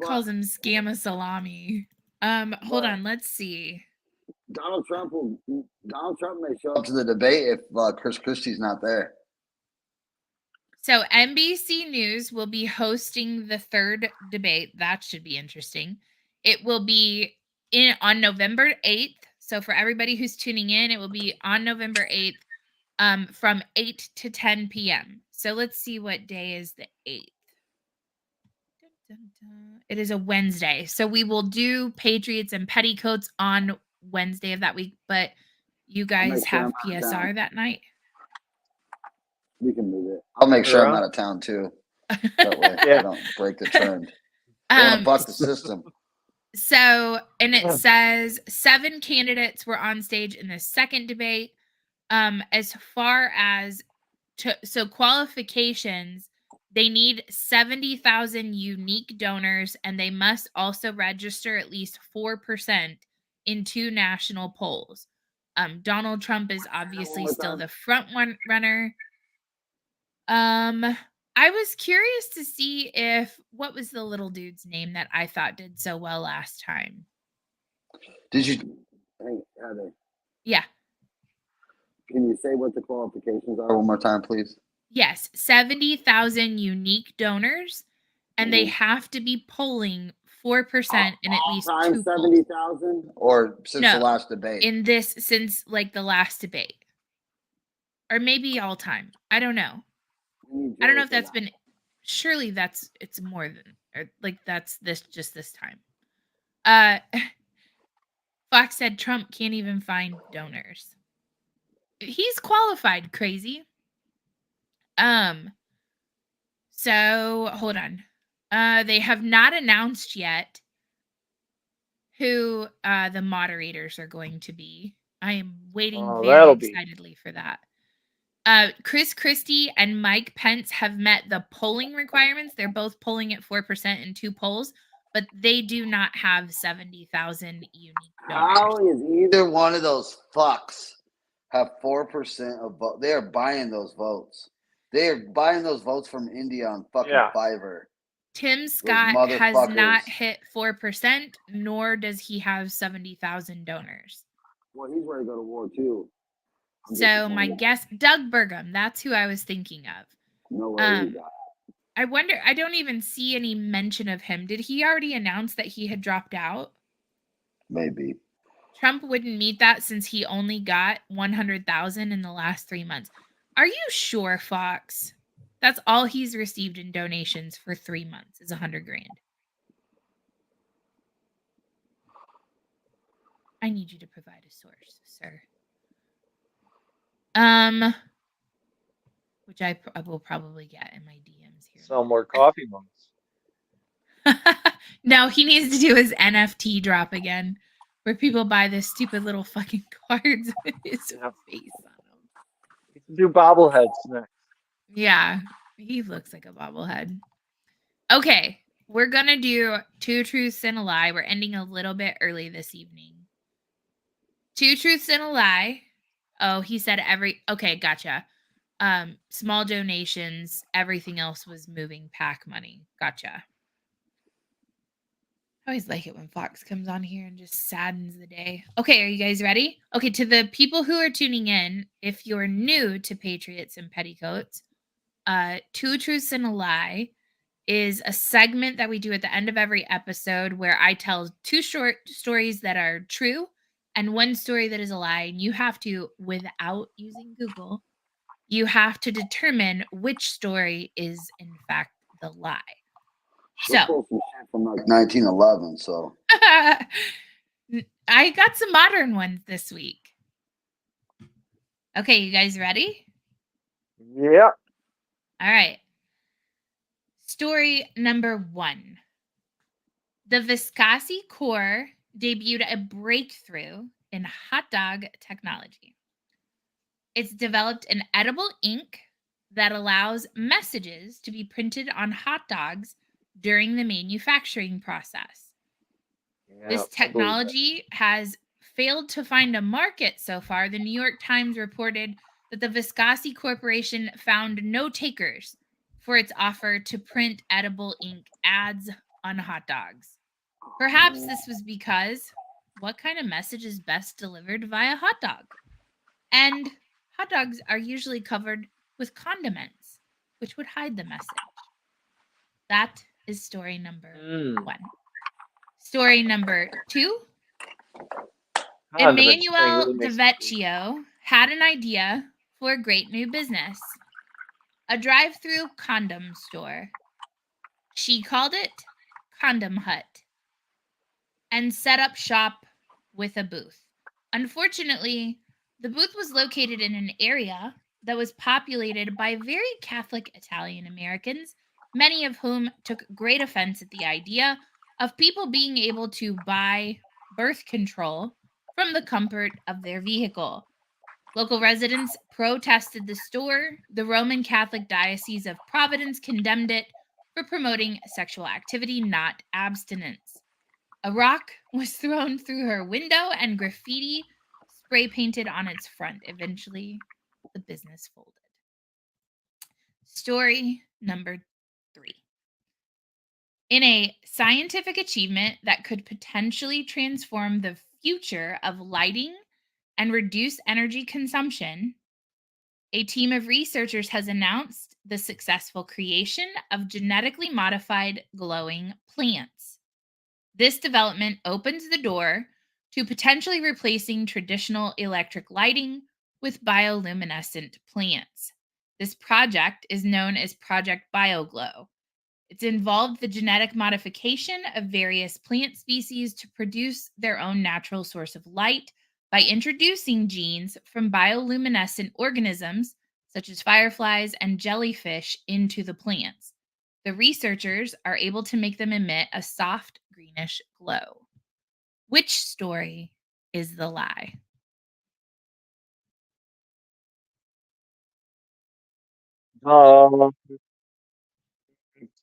Calls him scam salami. Hold on, let's see. Donald Trump may show up to the debate if Chris Christie's not there. So NBC News will be hosting the third debate. That should be interesting. It will be on November 8th. So for everybody who's tuning in, it will be on November 8th from 8 to 10 p.m. So let's see what day is the 8th. It is a Wednesday. So we will do Patriots and Petticoats on Wednesday of that week, but you guys have PSR that night? We can move it. I'll make sure I'm out of town too. That way I don't break the trend. I want to buck the system. So, and it says 7 candidates were on stage in the second debate. As far as so qualifications, they need 70,000 unique donors, and they must also register at least 4% in 2 national polls. Donald Trump is obviously still the front runner. I was curious to see what was the little dude's name that I thought did so well last time. Did you? Hey, Heather. Yeah. Can you say what the qualifications are one more time, please? Yes, 70,000 unique donors, and they have to be polling 4% in at least 2 70,000, or since the last debate? Since like the last debate, or maybe all time. I don't know. I don't know if that's been. Surely it's more than, or like that's just this time. Fox said Trump can't even find donors. He's qualified, crazy. So hold on. They have not announced yet who the moderators are going to be. I am waiting very excitedly for that. Chris Christie and Mike Pence have met the polling requirements. They're both polling at 4% in 2 polls, but they do not have 70,000 unique donors. How is either one of those fucks have 4% of vote? They are buying those votes. They are buying those votes from India on fucking Fiverr. Tim Scott has not hit 4%, nor does he have 70,000 donors. Well, he's ready to go to war too. So my guess, Doug Burgum, that's who I was thinking of. No way. I wonder, I don't even see any mention of him. Did he already announce that he had dropped out? Maybe. Trump wouldn't meet that since he only got 100,000 in the last 3 months. Are you sure, Fox? That's all he's received in donations for 3 months is 100 grand. I need you to provide a source, sir. Which I will probably get in my DMs here. Sell more coffee mugs. No, he needs to do his NFT drop again, where people buy this stupid little fucking cards with his face on them. You can do bobbleheads next. Yeah, he looks like a bobblehead. Okay, we're gonna do 2 truths and a lie. We're ending a little bit early this evening. 2 truths and a lie. Oh, he said okay, gotcha. Small donations, everything else was moving PAC money. Gotcha. I always like it when Fox comes on here and just saddens the day. Okay, are you guys ready? Okay, to the people who are tuning in, if you're new to Patriots and Petticoats, 2 truths and a lie is a segment that we do at the end of every episode where I tell 2 short stories that are true and 1 story that is a lie. And you have to, without using Google, you have to determine which story is in fact the lie. So from like 1911. So I got some modern ones this week. Okay, you guys ready? Yeah. All right. Story number 1. The Viscasi Corps debuted a breakthrough in hot dog technology. It's developed an edible ink that allows messages to be printed on hot dogs during the manufacturing process. Yeah, This I believe that. technology has failed to find a market so far. The New York Times reported that the Viscasi Corporation found no takers for its offer to print edible ink ads on hot dogs. Perhaps this was because what kind of message is best delivered via hot dog? And hot dogs are usually covered with condiments, which would hide the message. That is story number one. Story number two. Condiments thing Emmanuel really De makes Vecchio had an idea for a great new business, a drive-through condom store. She called it Condom Hut and set up shop with a booth. Unfortunately, the booth was located in an area that was populated by very Catholic Italian Americans, many of whom took great offense at the idea of people being able to buy birth control from the comfort of their vehicle. Local residents protested the store. The Roman Catholic Diocese of Providence condemned it for promoting sexual activity, not abstinence. A rock was thrown through her window and graffiti spray painted on its front. Eventually, the business folded. Story number 3. In a scientific achievement that could potentially transform the future of lighting and reduce energy consumption, a team of researchers has announced the successful creation of genetically modified glowing plants. This development opens the door to potentially replacing traditional electric lighting with bioluminescent plants. This project is known as Project BioGlow. It's involved the genetic modification of various plant species to produce their own natural source of light by introducing genes from bioluminescent organisms such as fireflies and jellyfish into the plants. The researchers are able to make them emit a soft greenish glow. Which story is the lie?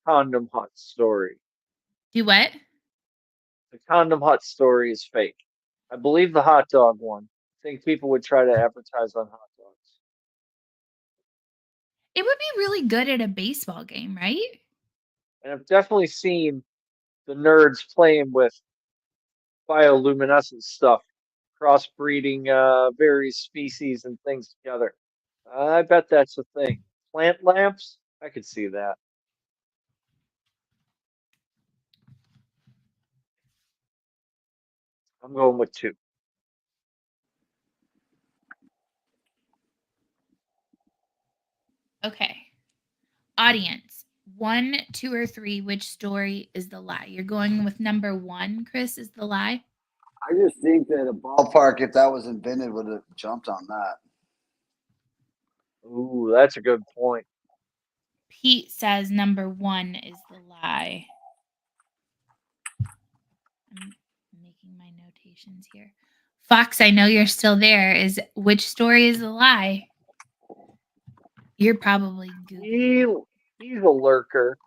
Condom Hut story. Do what? The Condom Hut story is fake. I believe the hot dog one. I think people would try to advertise on hot dogs. It would be really good at a baseball game, right? And I've definitely seen the nerds playing with bioluminescent stuff, crossbreeding various species and things together. I bet that's a thing. Plant lamps? I could see that. I'm going with 2. Okay. Audience, 1, 2, or 3, which story is the lie? You're going with number 1, Chris, is the lie? I just think that a ballpark, if that was invented, would have jumped on that. Ooh, that's a good point. Pete says number 1 is the lie. I'm making my notations here. Fox, I know you're still there. Is which story is the lie? You're probably Googling. He's a lurker.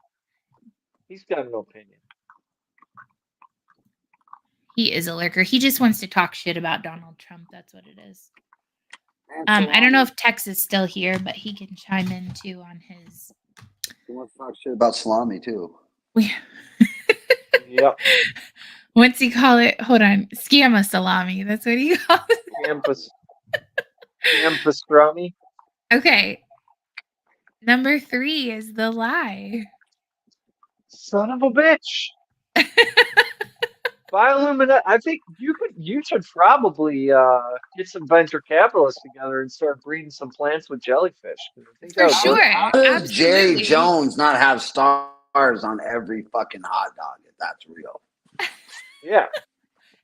He's got an opinion. He is a lurker. He just wants to talk shit about Donald Trump. That's what it is. I don't know if Tex is still here, but he can chime in too on his. He wants to talk shit about salami too. Yep. What's he call it? Hold on. Scamma salami. That's what he calls it. Pastrami. Okay. Number 3 is the lie. Son of a bitch. Bioluminescent. I think you should probably get some venture capitalists together and start breeding some plants with jellyfish. I think For sure. How does Absolutely. Jerry Jones not have stars on every fucking hot dog if that's real? Yeah.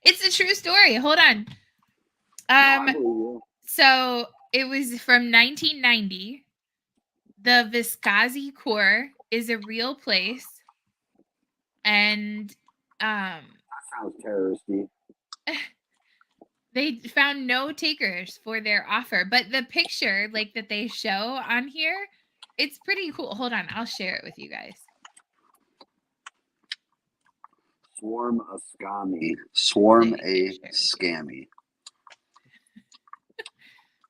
It's a true story. Hold on. So it was from 1990. The Viscasi Corps is a real place. And Sounds terroristy. They found no takers for their offer, but the picture like that they show on here, it's pretty cool. Hold on, I'll share it with you guys. Swarm a scammy. Swarm a scammy.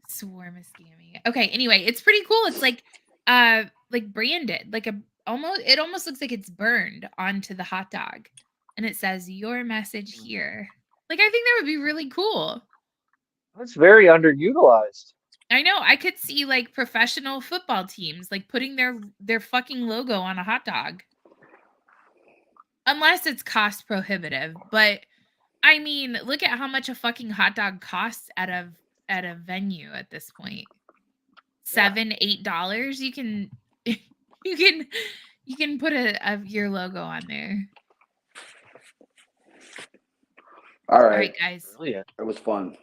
Swarm a scammy. Okay, anyway, it's pretty cool. It's like branded, like it almost looks like it's burned onto the hot dog. And it says your message here. Like I think that would be really cool. That's very underutilized. I know. I could see like professional football teams like putting their fucking logo on a hot dog. Unless it's cost prohibitive, but I mean, look at how much a fucking hot dog costs at a venue at this point. $7-8. You can you can put your logo on there. All All right, right, guys. Brilliant. it was fun.